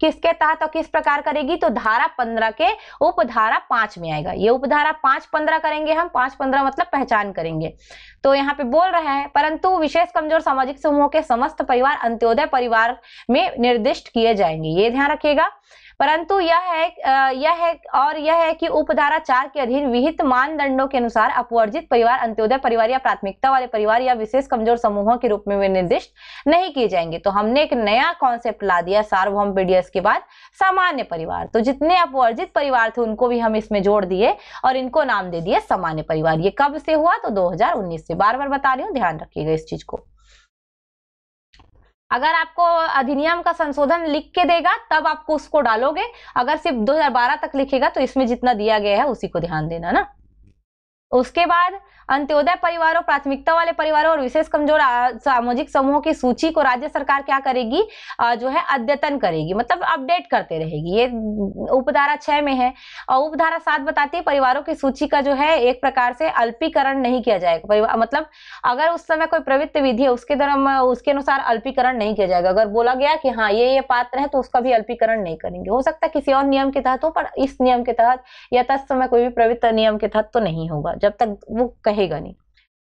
किसके तहत और किस प्रकार करेगी, तो धारा 15 के उपधारा 5 में आएगा। ये उपधारा 5-15 करेंगे हम, 5-15 मतलब पहचान करेंगे। तो यहाँ पे बोल रहा है परंतु विशेष कमजोर सामाजिक समूहों के समस्त परिवार अंत्योदय परिवार में निर्दिष्ट किए जाएंगे, ये ध्यान रखिएगा। परंतु यह है कि उपधारा 4 के अधीन विहित मानदंडों के अनुसार अपवर्जित परिवार अंत्योदय परिवार या प्राथमिकता वाले परिवार या विशेष कमजोर समूहों के रूप में वे निर्दिष्ट नहीं किए जाएंगे। तो हमने एक नया कॉन्सेप्ट ला दिया सार्वभौम पीडीएस के बाद, सामान्य परिवार। तो जितने अपवर्जित परिवार थे उनको भी हम इसमें जोड़ दिए और इनको नाम दे दिए सामान्य परिवार। ये कब से हुआ, तो 2019 से। बार बार बता रही हूँ, ध्यान रखिएगा इस चीज को। अगर आपको अधिनियम का संशोधन लिख के देगा तब आपको उसको डालोगे, अगर सिर्फ 2012 तक लिखेगा तो इसमें जितना दिया गया है उसी को ध्यान देना ना। उसके बाद अंत्योदय परिवारों, प्राथमिकता वाले परिवारों और विशेष कमजोर सामाजिक समूहों की सूची को राज्य सरकार क्या करेगी, जो है अद्यतन करेगी, मतलब अपडेट करते रहेगी। ये उपधारा 6 में है। और उपधारा 7 बताती है परिवारों की सूची का जो है एक प्रकार से अल्पीकरण नहीं किया जाएगा। मतलब अगर उस समय कोई प्रवृत्ति विधि है उसके अनुसार अल्पीकरण नहीं किया जाएगा। अगर बोला गया कि हाँ ये पात्र है तो उसका भी अल्पीकरण नहीं करेंगे। हो सकता है किसी और नियम के तहत हो, पर इस नियम के तहत या तत्समय कोई भी प्रवृत्ति नियम के तहत तो नहीं होगा जब तक वो कहेगा नहीं।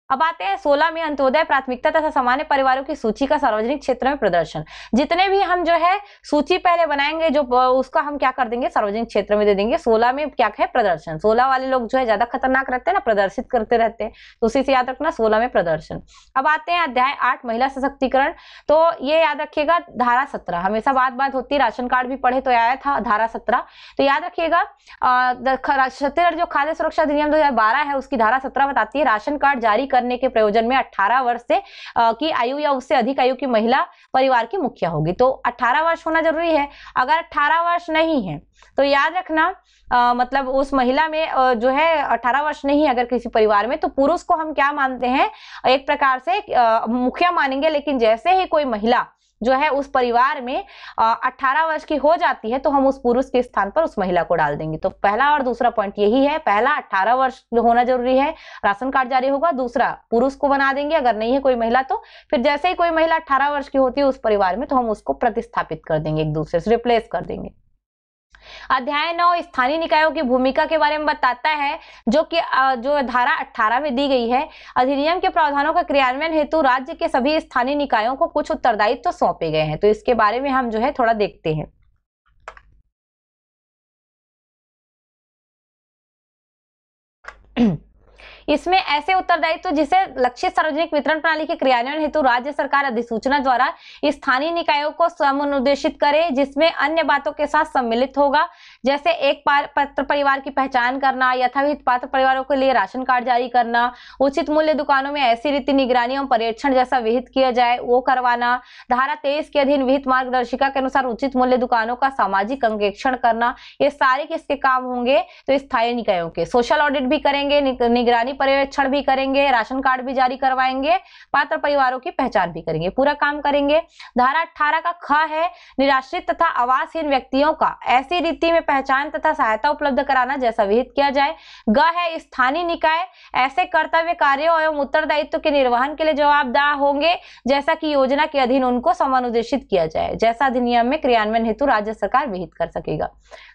अब आते हैं 16 में अंत्योदय, प्राथमिकता तथा सामान्य परिवारों की सूची का सार्वजनिक क्षेत्र में प्रदर्शन। जितने भी हम जो है सूची पहले बनाएंगे जो उसका हम क्या कर देंगे, सार्वजनिक क्षेत्र में दे देंगे। 16 में क्या है, प्रदर्शन। 16 वाले लोग जो है ज्यादा खतरनाक रहते हैं ना, प्रदर्शित करते रहते हैं, तो उसी से याद रखना 16 में प्रदर्शन। अब आते हैं अध्याय 8 महिला सशक्तिकरण। तो ये याद रखिएगा धारा 17, हमेशा बात होती है, राशन कार्ड भी पढ़े तो आया था धारा 17, तो याद रखिएगा। छत्तीसगढ़ जो खाद्य सुरक्षा अधिनियम 2012 है उसकी धारा 17 बताती है राशन कार्ड जारी करने के प्रयोजन में 18 वर्ष से की आयु या उससे अधिक आयु की महिला परिवार की मुखिया होगी। तो 18 वर्ष होना जरूरी है। अगर 18 वर्ष नहीं है तो याद रखना मतलब उस महिला में जो है 18 वर्ष नहीं है अगर किसी परिवार में, तो पुरुष को हम क्या मानते हैं, एक प्रकार से मुखिया मानेंगे। लेकिन जैसे ही कोई महिला जो है उस परिवार में 18 वर्ष की हो जाती है तो हम उस पुरुष के स्थान पर उस महिला को डाल देंगे। तो पहला और दूसरा पॉइंट यही है, पहला 18 वर्ष होना जरूरी है, राशन कार्ड जारी होगा। दूसरा पुरुष को बना देंगे, अगर नहीं है कोई महिला तो फिर जैसे ही कोई महिला 18 वर्ष की होती है उस परिवार में तो हम उसको प्रतिस्थापित कर देंगे, एक दूसरे से रिप्लेस कर देंगे। अध्याय 9 स्थानीय निकायों की भूमिका के बारे में बताता है, जो धारा 18 में दी गई है। अधिनियम के प्रावधानों का क्रियान्वयन हेतु राज्य के सभी स्थानीय निकायों को कुछ उत्तरदायित्व तो सौंपे गए हैं। तो इसके बारे में हम जो है थोड़ा देखते हैं। इसमें ऐसे उत्तरदायित्व जिसे लक्षित सार्वजनिक वितरण प्रणाली के क्रियान्वयन हेतु राज्य सरकार अधिसूचना द्वारा स्थानीय निकायों को समुन्देशित करे, जिसमें अन्य बातों के साथ सम्मिलित होगा, जैसे एक पात्र परिवार की पहचान करना, यथाविहित पात्र परिवारों के लिए राशन कार्ड जारी करना, उचित मूल्य दुकानों में ऐसी रीति निगरानी एवं पर्यवेक्षण जैसा विहित किया जाए वो करवाना, धारा 23 के अधीन विहित मार्गदर्शिका के अनुसार उचित मूल्य दुकानों का सामाजिक अंकेक्षण करना। ये सारे किसके काम होंगे, तो स्थानीय निकायों के। सोशल ऑडिट भी करेंगे, निगरानी पर्यवेक्षण भी करेंगे, राशन कार्ड भी जारी करवाएंगे, पात्र परिवारों की पहचान भी करेंगे, पूरा काम करेंगे। धारा 18 का ख है निराश्रित तथा आवासहीन व्यक्तियों का ऐसी रीति में पहचान तथा सहायता उपलब्ध कराना जैसा विहित किया जाए। ग है स्थानीय निकाय ऐसे कर्तव्य कार्यों एवं उत्तरदायित्व के निर्वहन के लिए जवाबदार होंगे जैसा कि योजना के अधीन उनको समानुदेशित किया जाए, जैसा अधिनियम में क्रियान्वयन हेतु राज्य सरकार विहित कर सकेगा।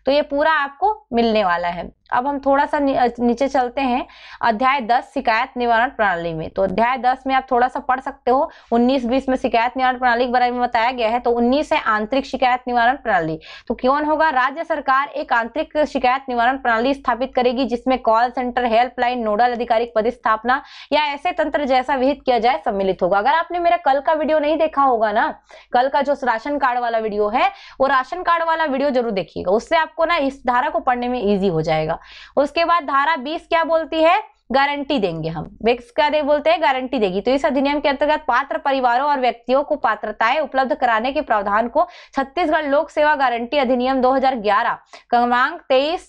तो ये पूरा आपको मिलने वाला है। अब हम थोड़ा सा नीचे चलते हैं अध्याय 10 शिकायत निवारण प्रणाली में। तो अध्याय 10 में आप थोड़ा सा पढ़ सकते हो। 19-20 में शिकायत निवारण प्रणाली के बारे में बताया गया है। तो 19 है आंतरिक शिकायत निवारण प्रणाली। तो कौन होगा, राज्य सरकार एक आंतरिक शिकायत निवारण प्रणाली स्थापित करेगी जिसमें कॉल सेंटर, हेल्पलाइन, नोडल अधिकारी की पदस्थापना या ऐसे तंत्र जैसा विहित किया जाए सम्मिलित होगा। अगर आपने मेरा कल का वीडियो नहीं देखा होगा ना, कल का जो राशन कार्ड वाला वीडियो है वो राशन कार्ड वाला वीडियो जरूर देखिएगा, उससे आपको ना इस धारा को पढ़ने में ईजी हो जाएगा। उसके बाद धारा 20 क्या बोलती है, गारंटी देंगे हम। बेक्स क्या दे बोलते हैं, गारंटी देगी। तो इस अधिनियम के अंतर्गत पात्र परिवारों और व्यक्तियों को पात्रताएं उपलब्ध कराने के प्रावधान को छत्तीसगढ़ लोक सेवा गारंटी अधिनियम 2011 क्रमांक 23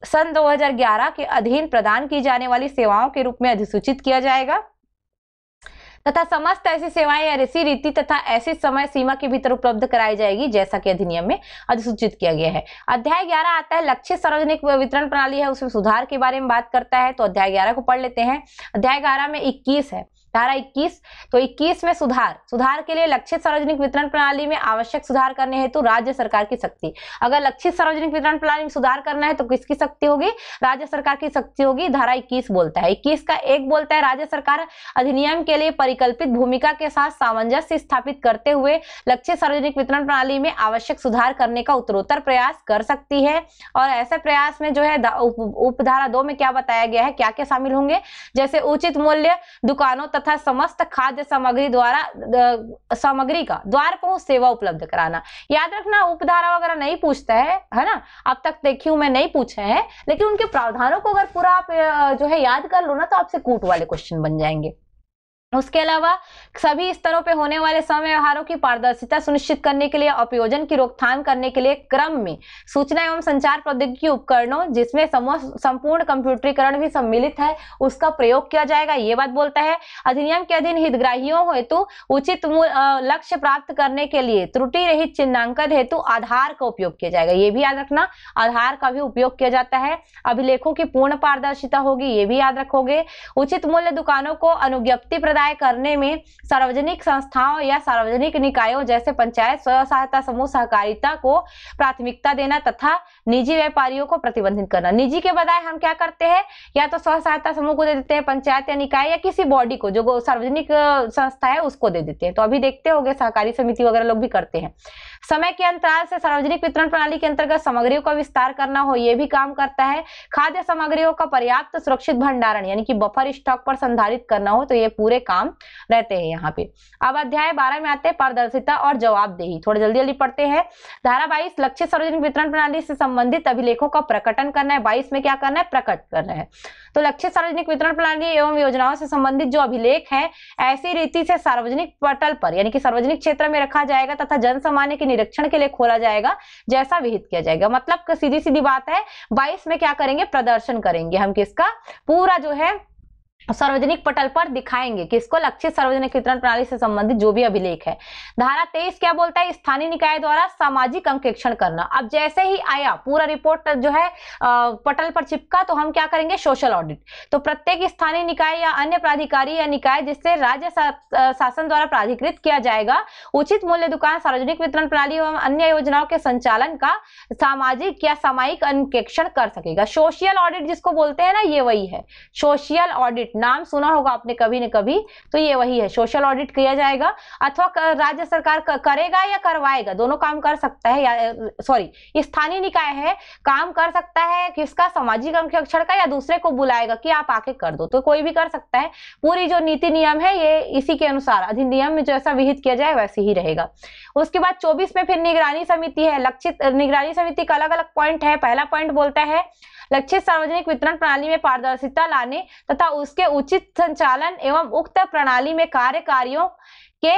सन 2011 के अधीन प्रदान की जाने वाली सेवाओं के रूप में अधिसूचित किया जाएगा तथा समस्त ऐसी सेवाएं ऐसी रीति तथा ऐसी समय सीमा के भीतर उपलब्ध कराई जाएगी जैसा कि अधिनियम में अधिसूचित किया गया है। अध्याय 11 आता है लक्षित सार्वजनिक वितरण प्रणाली है, उसमें सुधार के बारे में बात करता है। तो अध्याय 11 को पढ़ लेते हैं। अध्याय 11 में 21 है, धारा 21। तो 21 में सुधार के लिए लक्षित सार्वजनिक वितरण प्रणाली में आवश्यक सुधार करने हेतु राज्य सरकार की शक्ति। अगर लक्षित सार्वजनिक वितरण प्रणाली में सुधार करना है तो किसकी शक्ति होगी, राज्य सरकार की शक्ति होगी। धारा 21 बोलता है, 21 का 1 बोलता है राज्य सरकार अधिनियम के लिए परिकल्पित भूमिका के साथ सामंजस्य स्थापित करते हुए लक्षित सार्वजनिक वितरण प्रणाली में आवश्यक सुधार करने का उत्तरोत्तर प्रयास कर सकती है। और ऐसे प्रयास में जो है उपधारा 2 में क्या बताया गया है, क्या क्या शामिल होंगे, जैसे उचित मूल्य दुकानों तथा समस्त खाद्य सामग्री का द्वार पहुंच सेवा उपलब्ध कराना। याद रखना उपधारा वगैरह नहीं पूछता है ना, अब तक देखियो मैं नहीं पूछे हैं, लेकिन उनके प्रावधानों को अगर पूरा आप जो है याद कर लो ना तो आपसे कूट वाले क्वेश्चन बन जाएंगे। उसके अलावा सभी स्तरों पे होने वाले समय व्यवहारों की पारदर्शिता सुनिश्चित करने के लिए अपयोजन की रोकथाम करने के लिए क्रम में सूचना एवं संचार प्रौद्योगिकी उपकरणों जिसमें संपूर्ण कंप्यूटरीकरण भी सम्मिलित है उसका प्रयोग किया जाएगा, ये बात बोलता है। अधिनियम के अधीन हितग्राहियों हेतु उचित लक्ष्य प्राप्त करने के लिए त्रुटि रहित चिन्हांकन हेतु आधार का उपयोग किया जाएगा, ये भी याद रखना, आधार का भी उपयोग किया जाता है। अभिलेखों की पूर्ण पारदर्शिता होगी, ये भी याद रखोगे। उचित मूल्य दुकानों को अनुज्ञप्ति प्रदान करने में सार्वजनिक संस्थाओं या सार्वजनिक निकायों जैसे पंचायत, स्वयं सहायता समूह, सहकारिता को प्राथमिकता देना तथा निजी व्यापारियों को प्रतिबंधित करना। निजी के बजाय हम क्या करते हैं, या तो स्वयं सहायता समूह को दे देते हैं, पंचायत या निकाय या किसी बॉडी को जो सार्वजनिक संस्था है उसको दे देते हैं। तो अभी देखते होंगे सहकारी समिति वगैरह लोग भी करते हैं। समय के अंतराल से सार्वजनिक वितरण प्रणाली के अंतर्गत सामग्रियों का विस्तार करना हो, यह भी काम करता है। खाद्य सामग्रियों का पर्याप्त सुरक्षित भंडारण यानी कि बफर स्टॉक पर संधारित करना हो, तो ये पूरे काम रहते हैं यहाँ पे। अब अध्याय 12 में आते हैं पारदर्शिता और जवाबदेही, थोड़ा जल्दी जल्दी पढ़ते हैं। धारा 22 लक्षित सार्वजनिक वितरण प्रणाली से संबंधित अभिलेखों का प्रकटन करना है। 22 में क्या करना है, प्रकट करना है। तो लक्षित सार्वजनिक वितरण प्रणाली एवं योजनाओं से संबंधित जो अभिलेख है ऐसी रीति से सार्वजनिक पटल पर यानी कि सार्वजनिक क्षेत्र में रखा जाएगा तथा जन सामान्य के निरीक्षण के लिए खोला जाएगा जैसा विहित किया जाएगा। मतलब सीधी सीधी बात है, 22 में क्या करेंगे, प्रदर्शन करेंगे हम किसका, पूरा जो है सार्वजनिक पटल पर दिखाएंगे किसको, लक्षित सार्वजनिक वितरण प्रणाली से संबंधित जो भी अभिलेख है। धारा 23 क्या बोलता है, स्थानीय निकाय द्वारा सामाजिक अंकेक्षण करना। अब जैसे ही आया पूरा रिपोर्ट जो है पटल पर चिपका तो हम क्या करेंगे, सोशल ऑडिट। तो प्रत्येक स्थानीय निकाय या अन्य प्राधिकारी या निकाय जिससे राज्य शासन द्वारा प्राधिकृत किया जाएगा उचित मूल्य दुकान सार्वजनिक वितरण प्रणाली एवं अन्य योजनाओं के संचालन का सामाजिक या सामयिक अंकेक्षण कर सकेगा। सोशल ऑडिट जिसको बोलते हैं ना, ये वही है सोशल ऑडिट, नाम सुना होगा आपने कभी न कभी, तो ये वही है, सोशल ऑडिट किया जाएगा। अथवा राज्य सरकार करेगा या करवाएगा, दोनों काम कर सकता है, या सॉरी स्थानीय निकाय है काम कर सकता है किसका, सामाजिक अंकेक्षण का, या दूसरे को बुलाएगा कि आप आके कर दो, तो कोई भी कर सकता है। पूरी जो नीति नियम है ये इसी के अनुसार अधिनियम में जैसा विहित किया जाए वैसे ही रहेगा। उसके बाद 24 में फिर निगरानी समिति है। लक्षित निगरानी समिति का अलग अलग पॉइंट है। पहला पॉइंट बोलता है लक्षित सार्वजनिक वितरण प्रणाली में पारदर्शिता लाने तथा उसके उचित संचालन एवं उक्त प्रणाली में कार्यकारियों के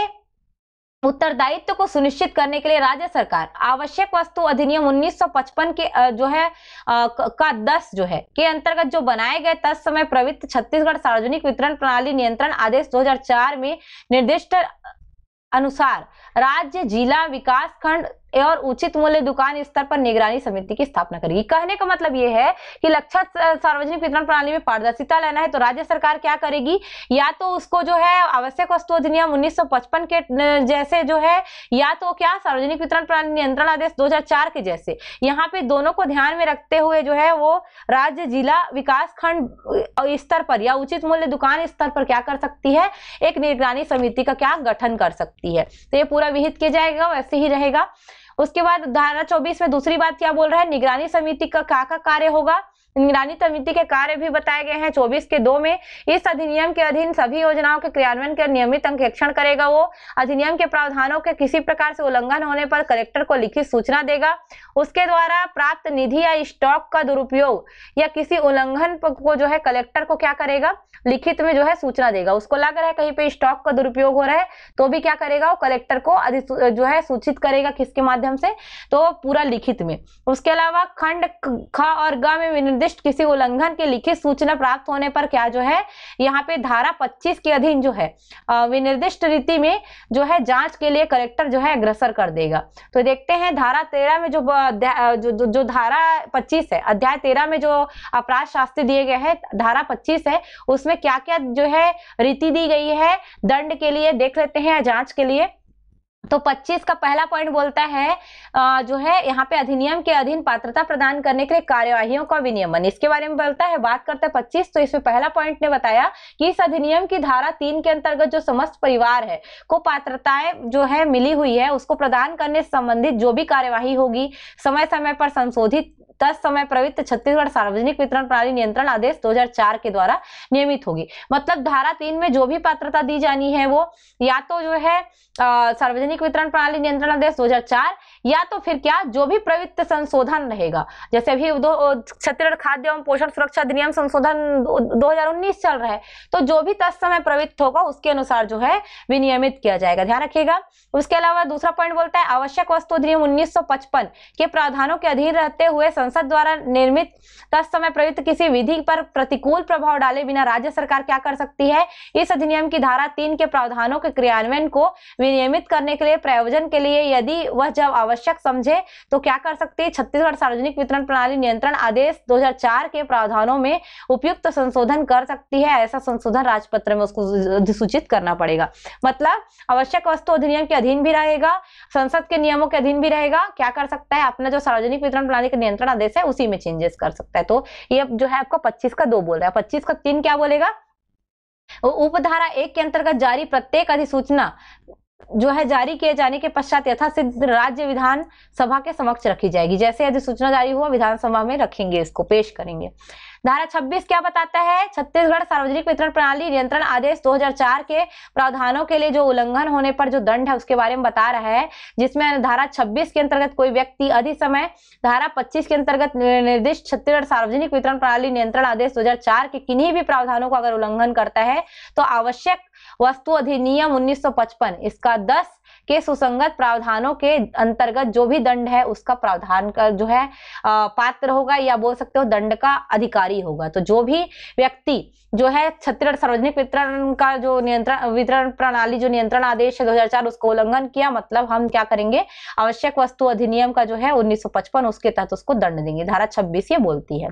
उत्तरदायित्व को सुनिश्चित करने के लिए राज्य सरकार आवश्यक वस्तु अधिनियम 1955 के जो है का 10 जो है के अंतर्गत जो बनाए गए तत्समय प्रवृत्त छत्तीसगढ़ सार्वजनिक वितरण प्रणाली नियंत्रण आदेश 2004 में निर्दिष्ट अनुसार राज्य, जिला, विकास खंड और उचित मूल्य दुकान स्तर पर निगरानी समिति की स्थापना करेगी। कहने का मतलब ये है कि लक्षित सार्वजनिक वितरण प्रणाली में पारदर्शिता लाना है तो राज्य सरकार क्या करेगी, या तो उसको जो है आवश्यक वस्तु अधिनियम 1955 के जैसे जो है, या तो क्या सार्वजनिक वितरण प्रणाली नियंत्रण आदेश 2004 के जैसे, यहाँ पे दोनों को ध्यान में रखते हुए जो है वो राज्य, जिला, विकास खंड स्तर पर या उचित मूल्य दुकान स्तर पर क्या कर सकती है, एक निगरानी समिति का क्या गठन कर सकती है। तो ये पूरा विहित किया जाएगा, वैसे ही रहेगा। उसके बाद धारा 24 में दूसरी बात क्या बोल रहा है, निगरानी समिति का क्या कार्य होगा, निगरानी समिति के कार्य भी बताए गए हैं 24 के 2 में। इस अधिनियम के अधीन सभी योजनाओं के क्रियान्वयन का नियमित अंकेक्षण करेगा। वो अधिनियम के प्रावधानों के किसी प्रकार से उल्लंघन होने पर कलेक्टर को लिखित सूचना देगा। उसके द्वारा प्राप्त निधि या स्टॉक का दुरुपयोग या किसी उल्लंघन को जो है कलेक्टर को क्या करेगा, लिखित में जो है सूचना देगा। उसको लग रहा है कहीं पे स्टॉक का दुरुपयोग हो रहा है तो भी क्या करेगा, वो कलेक्टर को जो है सूचित करेगा। किसके माध्यम से, तो पूरा लिखित में। उसके अलावा खंड ख और ग में विनिर्दिष्ट किसी उल्लंघन की लिखित सूचना प्राप्त होने पर क्या जो है यहाँ पे धारा 25 के अधीन जो है विनिर्दिष्ट रीति में जो है जांच के लिए कलेक्टर जो है अग्रसर कर देगा। तो देखते हैं धारा 13 में जो धारा 25 है, अध्याय 13 में जो अपराध शास्ति दिए गए हैं, धारा 25 है, उसमें क्या क्या जो है रीति दी गई है दंड के लिए, देख लेते हैं जांच के लिए। तो 25 का पहला पॉइंट बोलता है जो है यहाँ पे अधिनियम के अधीन पात्रता प्रदान करने के लिए कार्यवाहियों का विनियमन, इसके बारे में बोलता है। बात करते हैं 25, तो इसमें पहला पॉइंट ने बताया कि इस अधिनियम की धारा 3 के अंतर्गत जो समस्त परिवार है को पात्रताएं जो है मिली हुई है, उसको प्रदान करने से संबंधित जो भी कार्यवाही होगी समय समय पर संशोधित तत्समय प्रवृत्त छत्तीसगढ़ सार्वजनिक वितरण प्रणाली नियंत्रण आदेश 2004 के द्वारा नियमित होगी। मतलब धारा 3 में जो भी पात्रता दी जानी है वो या तो जो है सार्वजनिक वितरण प्रणाली नियंत्रण आदेश 2004 या तो फिर क्या जो भी प्रवृत्त संशोधन रहेगा, जैसे अभी छत्तीसगढ़ खाद्य एवं पोषण सुरक्षा अधिनियम संशोधन 2019 चल रहा है, तो जो भी तत्समय प्रवृत्त होगा उसके अनुसार जो है विनियमित किया जाएगा, ध्यान रखिएगा। उसके अलावा दूसरा पॉइंट बोलता है आवश्यक वस्तु अधिनियम 1955 के प्रावधानों के अधीन रहते हुए संसद द्वारा निर्मित तत्समय प्रवृत्त किसी विधि पर प्रतिकूल प्रभाव डाले बिना राज्य सरकार क्या कर सकती है, इस अधिनियम की धारा 3 के प्रावधानों के क्रियान्वयन को विनियमित करने के लिए प्रयोजन के लिए यदि वह जब आवश्यक समझे तो क्या कर सकती है, छत्तीसगढ़ सार्वजनिक वितरण प्रणाली नियंत्रण आदेश 2004 के प्रावधानों में उपयुक्त संशोधन कर सकती है। ऐसा संशोधन राजपत्र में उसको अधिसूचित करना पड़ेगा। मतलब आवश्यक वस्तु अधिनियम के अधीन भी रहेगा, संसद के नियमों के अधीन भी रहेगा, क्या कर सकता है अपना जो सार्वजनिक वितरण प्रणाली का नियंत्रण आदेश है उसी में चेंजेस कर सकता है। तो ये जो है आपका 25 का 2 बोल रहा है। 25 का 3 क्या बोलेगा, उपधारा 1 के अंतर्गत जारी प्रत्येक अधिसूचना जो है जारी किए जाने के पश्चात यथासिद्ध राज्य विधान सभा के समक्ष रखी जाएगी। जैसे अधिसूचना जारी हुआ विधानसभा में रखेंगे, इसको पेश करेंगे। धारा 26 क्या बताता है, छत्तीसगढ़ सार्वजनिक वितरण प्रणाली नियंत्रण आदेश 2004 के प्रावधानों के लिए जो उल्लंघन होने पर जो दंड है उसके बारे में बता रहा है, जिसमें धारा 26 के अंतर्गत कोई व्यक्ति अधिक समय धारा 25 के अंतर्गत निर्दिष्ट छत्तीसगढ़ सार्वजनिक वितरण प्रणाली नियंत्रण आदेश 2004 के किन्हीं भी प्रावधानों का अगर उल्लंघन करता है तो आवश्यक वस्तु अधिनियम 1955 इसका 10 के सुसंगत प्रावधानों के अंतर्गत जो भी दंड है उसका प्रावधान का जो है पात्र होगा, या बोल सकते हो दंड का अधिकारी होगा। तो जो भी व्यक्ति जो है छत्तीसगढ़ सार्वजनिक वितरण का जो वितरण प्रणाली जो नियंत्रण आदेश है 2004 उसको उल्लंघन किया, मतलब हम क्या करेंगे, आवश्यक वस्तु अधिनियम का जो है 1955 उसके तहत उसको दंड देंगे। धारा 26 ये बोलती है।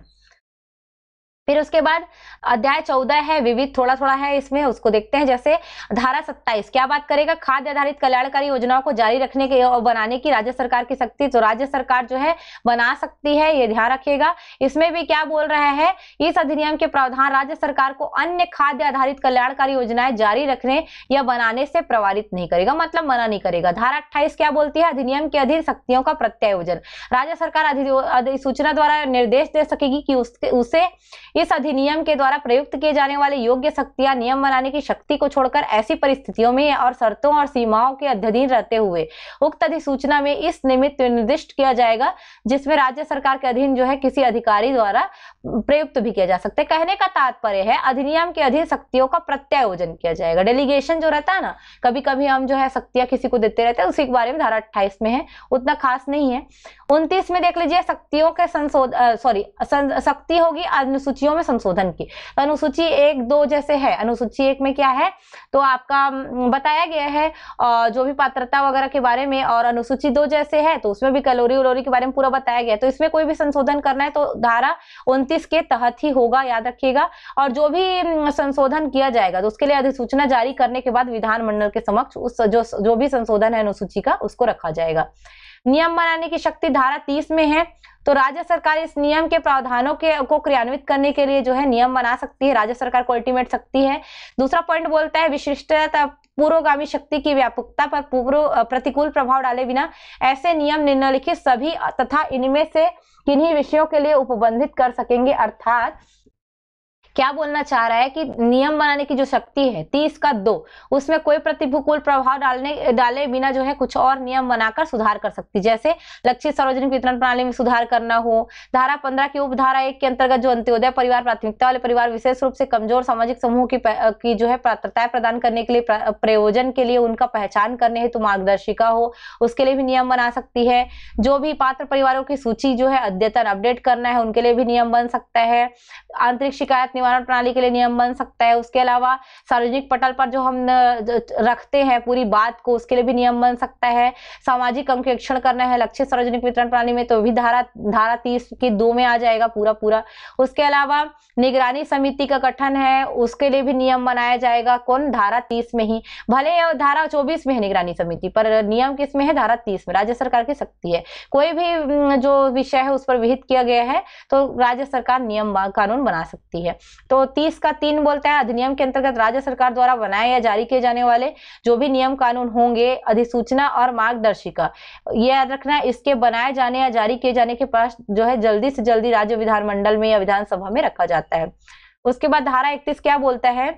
फिर उसके बाद अध्याय 14 है, विविध थोड़ा थोड़ा है इसमें, उसको देखते हैं। जैसे धारा 27 क्या बात करेगा, खाद्य आधारित कल्याणकारी योजनाओं को जारी रखने के और बनाने की राज्य सरकार की शक्ति, तो राज्य सरकार जो है बना सकती है, ये ध्यान रखिएगा। इसमें भी क्या बोल रहा है, इस अधिनियम के प्रावधान राज्य सरकार को अन्य खाद्य आधारित कल्याणकारी योजनाएं जारी रखने या बनाने से प्रभावित नहीं करेगा, मतलब मना नहीं करेगा। धारा 28 क्या बोलती है, अधिनियम के अधीन शक्तियों का प्रत्यायोजन राज्य सरकार अधिसूचना द्वारा निर्देश दे सकेगी कि उसे इस अधिनियम के द्वारा प्रयुक्त किए जाने वाले योग्य शक्तियां नियम बनाने की शक्ति को छोड़कर ऐसी परिस्थितियों में और शर्तों और सीमाओं के अधीन रहते हुए उक्त अधिसूचना में इस निमित्त निर्दिष्ट किया जाएगा जिसमें राज्य सरकार के अधीन जो है किसी अधिकारी द्वारा प्रयुक्त भी किया जा सकता है। कहने का तात्पर्य है अधिनियम के अधीन शक्तियों का प्रत्यायोजन किया जाएगा। डेलीगेशन जो रहता है ना, कभी कभी हम जो है शक्तियां किसी को देते रहते हैं, उसी के बारे में धारा 28 में है, उतना खास नहीं है। 29 में देख लीजिए, शक्तियों के शक्ति होगी अनुसूचियों में संशोधन की। तो अनुसूची 1, 2 जैसे है, अनुसूची 1 में क्या है तो आपका बताया गया है जो भी पात्रता वगैरह के बारे में, और अनुसूची 2 जैसे है तो उसमें भी कैलोरी वलोरी के बारे में पूरा बताया गया है। तो इसमें कोई भी संशोधन करना है तो धारा 29 के तहत ही होगा, याद रखिएगा। और जो भी संशोधन किया जाएगा तो उसके लिए अधिसूचना जारी करने के बाद विधानमंडल के समक्ष उस जो भी संशोधन है अनुसूची का उसको रखा जाएगा। नियम बनाने की शक्ति धारा 30 में है, तो राज्य सरकार इस नियम के प्रावधानों को क्रियान्वित करने के लिए जो है नियम बना सकती है, राज्य सरकार को अल्टीमेट शक्ति है। दूसरा पॉइंट बोलता है विशिष्टता पूर्वगामी शक्ति की व्यापकता पर प्रतिकूल प्रभाव डाले बिना ऐसे नियम निम्नलिखित सभी तथा इनमें से किन्हीं विषयों के लिए उपबंधित कर सकेंगे। अर्थात क्या बोलना चाह रहा है कि नियम बनाने की जो शक्ति है 30 का 2, उसमें कोई प्रतिकूल प्रभाव डाले बिना जो है कुछ और नियम बनाकर सुधार कर सकती है। जैसे लक्षित सार्वजनिक वितरण प्रणाली में सुधार करना हो, धारा 15 की उपधारा 1 के अंतर्गत जो अंत्योदय परिवार, प्राथमिकता वाले परिवार, विशेष रूप से कमजोर सामाजिक समूह की जो है पात्रताएं प्रदान करने के लिए, प्रयोजन के लिए उनका पहचान करने हेतु मार्गदर्शिका हो, उसके लिए भी नियम बना सकती है। जो भी पात्र परिवारों की सूची जो है अद्यतन अपडेट करना है, उनके लिए भी नियम बन सकता है। आंतरिक शिकायत निवारण प्रणाली के लिए नियम बन सकता है। उसके अलावा सार्वजनिक पटल पर जो हम रखते हैं पूरी बात को, उसके लिए भी नियम बन सकता है। सामाजिक अंकेक्षण करना है लक्षित सार्वजनिक वितरण प्रणाली में, तो भी धारा 30 की 2 में आ जाएगा पूरा। उसके अलावा निगरानी समिति का गठन है, उसके लिए भी नियम बनाया जाएगा। कौन? धारा 30 में ही। भले धारा 24 में है निगरानी समिति, पर नियम किस में है? धारा 30 में। राज्य सरकार की शक्ति है, कोई भी जो विषय है उस पर विहित किया गया है तो राज्य सरकार नियम कानून बना सकती है। तो 30 का 3 बोलता है अधिनियम के अंतर्गत राज्य सरकार द्वारा बनाए या जारी किए जाने वाले जो भी नियम कानून होंगे, अधिसूचना और मार्गदर्शिका, ये याद रखना है, इसके बनाए जाने या जारी किए जाने के पास जो है जल्दी से जल्दी राज्य विधानमंडल में या विधानसभा में रखा जाता है। उसके बाद धारा 31 क्या बोलता है,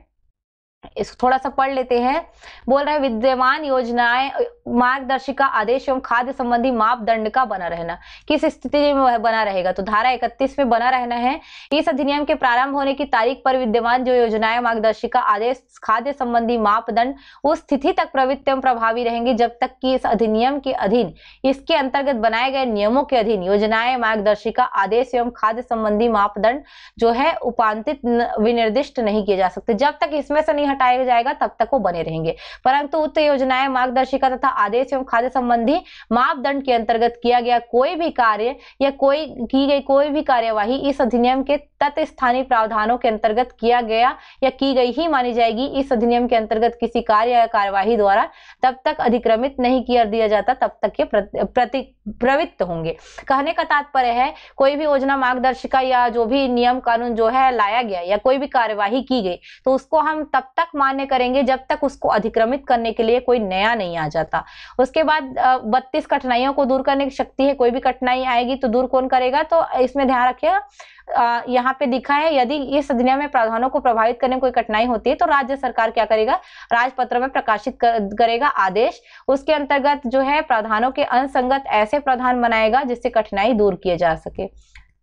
इसको थोड़ा सा पढ़ लेते हैं। बोल रहे विद्यमान योजनाएं, मार्गदर्शिका, आदेश एवं खाद्य संबंधी मापदंड का बना रहना। किस स्थिति में बना रहेगा? तो धारा 31 में बना रहना है। इस अधिनियम के प्रारंभ होने की तारीख पर विद्यमान जो योजनाएं, मार्गदर्शिका, आदेश, खाद्य संबंधी मापदंड उस तिथि तक प्रवृत्त एवं प्रभावी रहेंगी जब तक कि इस अधिनियम के अधीन, इसके अंतर्गत बनाए गए नियमों के अधीन योजनाएं, मार्गदर्शिका, आदेश एवं खाद्य संबंधी मापदंड जो है उपांतित विनिर्दिष्ट नहीं किए जा सकते। जब तक इसमें से नहीं हटाया जाएगा तब तक वो बने रहेंगे। परंतु उक्त योजनाएं, मार्गदर्शिका तथा आदेश एवं खाद्य संबंधी मापदंड के अंतर्गत किया गया कोई भी कार्य या की गई कोई भी कार्यवाही इस अधिनियम के तत्स्थानीय प्रावधानों के अंतर्गत किया गया या की गई ही मानी जाएगी। इस अधिनियम के अंतर्गत किसी कार्य या कार्यवाही द्वारा तब तक अधिक्रमित नहीं कर दिया जाता तब तक ये प्रवृत्त होंगे। कहने का तात्पर्य है कोई भी योजना, मार्गदर्शिका या जो भी नियम कानून जो है लाया गया या कोई भी कार्यवाही की गई तो उसको हम तब तक मान्य करेंगे जब तक उसको अधिक्रमित करने के लिए कोई नया नहीं आ जाता। उसके बाद 32 कठिनाइयों को दूर करने की शक्ति है। कोई भी कठिनाई आएगी तो दूर कौन करेगा? तो इसमें ध्यान रखिएगा, यहाँ पे लिखा है यदि इस अधिनियम में प्रावधानों को प्रभावित करने में कोई कठिनाई होती है तो राज्य सरकार क्या करेगा? राजपत्र में प्रकाशित करेगा आदेश। उसके अंतर्गत जो है प्रावधानों के अंतर्गत ऐसे प्रावधान बनाएगा जिससे कठिनाई दूर किए जा सके।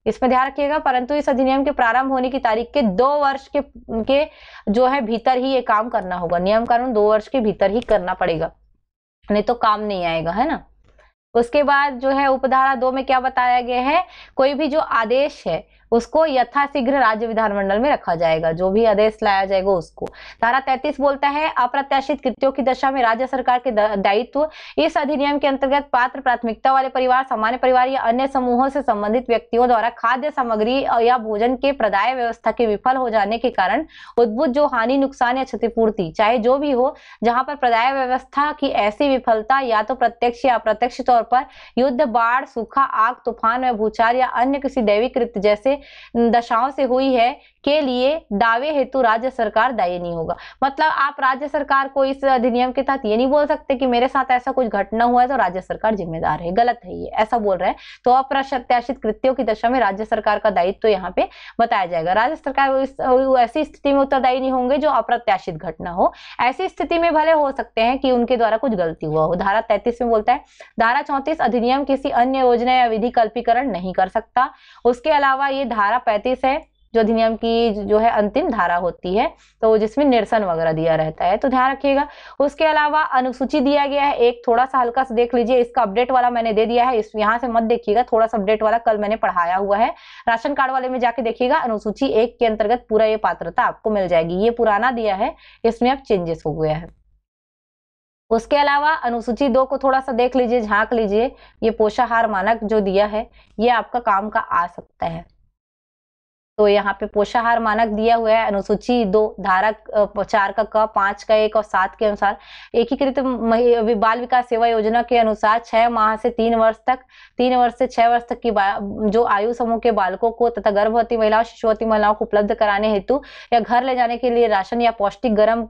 इसमें ध्यान रखिएगा। परंतु इस अधिनियम के प्रारंभ होने की तारीख के 2 वर्ष के जो है भीतर ही ये काम करना होगा। नियम कानून 2 वर्ष के भीतर ही करना पड़ेगा, नहीं तो काम नहीं आएगा, है ना। उसके बाद जो है उपधारा 2 में क्या बताया गया है? कोई भी जो आदेश है उसको यथाशीघ्र राज्य विधानमंडल में रखा जाएगा, जो भी आदेश लाया जाएगा उसको। धारा 33 बोलता है अप्रत्याशित कृत्यों की दशा में राज्य सरकार के दायित्व इस अधिनियम के अंतर्गत पात्र, प्राथमिकता वाले परिवार, सामान्य परिवार या अन्य समूहों से संबंधित व्यक्तियों द्वारा खाद्य सामग्री या भोजन के प्रदाय व्यवस्था के विफल हो जाने के कारण उद्भूत जो हानि, नुकसान या क्षतिपूर्ति चाहे जो भी हो, जहां पर प्रदाय व्यवस्था की ऐसी विफलता या तो प्रत्यक्ष या अप्रत्यक्ष तौर पर युद्ध, बाढ़, सूखा, आग, तूफान में भूचाल या अन्य किसी दैविक कृत्य जैसे दशाओं से हुई है के लिए दावे हेतु राज्य सरकार दायी नहीं होगा। मतलब आप राज्य सरकार को इस अधिनियम के तहत ये नहीं बोल सकते कि मेरे साथ ऐसा कुछ घटना हुआ है तो राज्य सरकार जिम्मेदार है, गलत है ये, ऐसा बोल रहे हैं। तो अप्रत्याशित कृत्यों की दशा में राज्य सरकार का दायित्व तो यहाँ पे बताया जाएगा। राज्य सरकार ऐसी स्थिति में उत्तरदायी नहीं होंगे जो अप्रत्याशित घटना हो। ऐसी स्थिति में भले हो सकते हैं कि उनके द्वारा कुछ गलती हुआ हो। धारा 33 में बोलता है। धारा 34 अधिनियम किसी अन्य योजना या विधि कल्पीकरण नहीं कर सकता। उसके अलावा ये धारा 35 है जो अधिनियम की जो है अंतिम धारा होती है, तो जिसमें निरसन वगैरह दिया रहता है, तो ध्यान रखिएगा। उसके अलावा अनुसूची दिया गया है, एक थोड़ा सा हल्का सा देख लीजिए, इसका अपडेट वाला मैंने दे दिया है, इस यहाँ से मत देखिएगा, थोड़ा सा अपडेट वाला कल मैंने पढ़ाया हुआ है। राशन कार्ड वाले में जाके देखिएगा, अनुसूची 1 के अंतर्गत पूरा ये पात्रता आपको मिल जाएगी। ये पुराना दिया है, इसमें अब चेंजेस हो गया है। उसके अलावा अनुसूची 2 को थोड़ा सा देख लीजिए, झांक लीजिए, ये पोषाहार मानक जो दिया है ये आपका काम का आ सकता है। तो यहाँ पे पोषाहार मानक दिया हुआ है अनुसूची 2 धारा 4 का क, 5 का 1 और 7 के अनुसार एकीकृत बाल विकास सेवा योजना के अनुसार 6 माह से 3 वर्ष तक 3 वर्ष से 6 वर्ष तक की जो आयु समूह के बालकों को तथा गर्भवती महिलाओं शिशुवती महिलाओं को उपलब्ध कराने हेतु या घर ले जाने के लिए राशन या पौष्टिक गर्म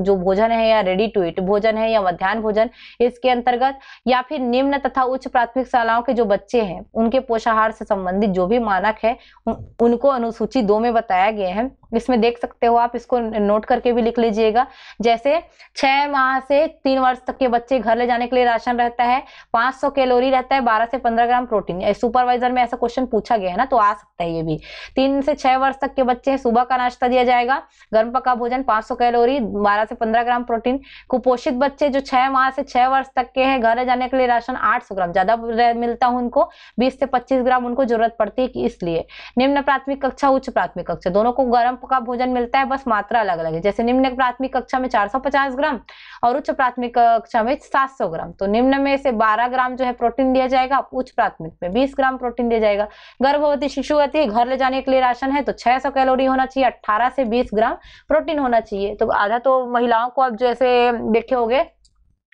जो भोजन है या रेडी टू ईट भोजन है या मध्याह्न भोजन इसके अंतर्गत, या फिर निम्न तथा उच्च प्राथमिक शालाओं के जो बच्चे हैं उनके पोषाहार से संबंधित जो भी मानक है उनको अनुसूची 2 में बताया गया है। इसमें देख सकते हो आप, इसको नोट करके भी लिख लीजिएगा। जैसे 6 माह से 3 वर्ष तक के बच्चे घर ले जाने के लिए राशन रहता है, 500 कैलोरी रहता है, 12 से 15 ग्राम प्रोटीन। सुपरवाइजर में ऐसा क्वेश्चन पूछा गया है ना, तो आ सकता है ये भी। 3 से 6 वर्ष तक के बच्चे हैं, सुबह का नाश्ता दिया जाएगा, गर्म पका भोजन, 500 कैलोरी, 12 से 15 ग्राम प्रोटीन। कुपोषित बच्चे जो 6 माह से 6 वर्ष तक के हैं, घर ले जाने के लिए राशन 800 ग्राम, ज्यादा मिलता है उनको, 20 से 25 ग्राम उनको जरूरत पड़ती है, इसलिए। निम्न प्राथमिक कक्षा उच्च प्राथमिक कक्षा दोनों को गर्म पका भोजन मिलता है, बस मात्रा अलग अलग है। जैसे निम्न प्राथमिक कक्षा में 450 ग्राम और उच्च प्राथमिक कक्षा में 700 ग्राम। तो निम्न में से 12 ग्राम जो है प्रोटीन दिया जाएगा, उच्च प्राथमिक में 20 ग्राम प्रोटीन दिया जाएगा। गर्भवती शिशुवती घर ले जाने के लिए राशन है तो 600 कैलोरी होना चाहिए, 18 से 20 ग्राम प्रोटीन होना चाहिए। तो आधा तो महिलाओं को अब जैसे देखे होंगे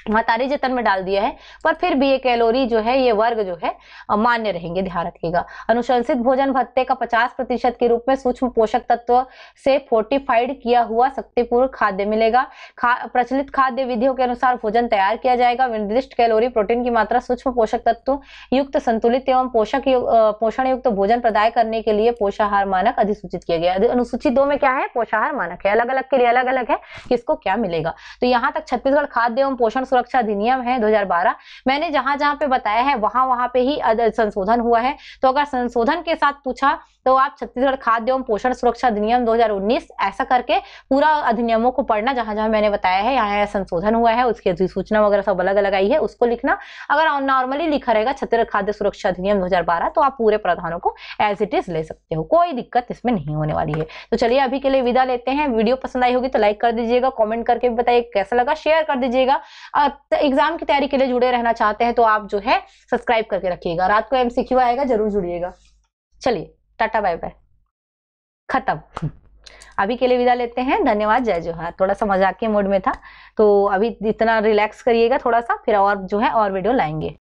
महतारी जतन में डाल दिया है, पर फिर भी ये कैलोरी जो है ये वर्ग जो है मान्य रहेंगे, ध्यान रखिएगा। अनुशंसित भोजन भत्ते का 50% के रूप में सूक्ष्म पोषक तत्व से फोर्टिफाइड किया हुआ शक्तिपूर्ण खाद्य मिलेगा। प्रचलित खाद्य विधियों के अनुसार भोजन तैयार किया जाएगा। निर्दिष्ट कैलोरी प्रोटीन की मात्रा सूक्ष्म पोषक तत्व युक्त संतुलित एवं पोषण युक्त भोजन प्रदान करने के लिए पोषाहार मानक अधिसूचित किया गया। अनुसूची 2 में क्या है, पोषाहार मानक है, अलग अलग के लिए अलग अलग है किसको क्या मिलेगा। तो यहाँ तक छत्तीसगढ़ खाद्य एवं पोषण सुरक्षा अधिनियम है 2012। मैंने जहां जहां पे बताया है वहां पे ही संशोधन हुआ है। तो अगर संशोधन के साथ पूछा तो आप छत्तीसगढ़ खाद्य एवं पोषण सुरक्षा अधिनियम 2019 ऐसा करके पूरा अधिनियमों को पढ़ना, जहां जहां मैंने बताया है यहाँ संशोधन हुआ है, उसकी अधिसूचना वगैरह सब अलग अलग आई है, उसको लिखना। अगर नॉर्मली लिखा रहेगा छत्तीसगढ़ खाद्य सुरक्षा अधिनियम 2012 तो आप पूरे प्रावधानों को एज इट इज ले सकते हो, कोई दिक्कत इसमें नहीं होने वाली है। तो चलिए अभी के लिए विदा लेते हैं। वीडियो पसंद आई होगी तो लाइक कर दीजिएगा, कॉमेंट करके भी बताइए कैसा लगा, शेयर कर दीजिएगा। एग्जाम की तैयारी के लिए जुड़े रहना चाहते हैं तो आप जो है सब्सक्राइब करके रखिएगा। रात को MCQ आएगा, जरूर जुड़िएगा। चलिए टाटा बाय बाय, खत्म। अभी के लिए विदा लेते हैं, धन्यवाद, जय जोहार। थोड़ा सा मजाकिया मोड में था तो अभी इतना रिलैक्स करिएगा थोड़ा सा, फिर और जो है और वीडियो लाएंगे।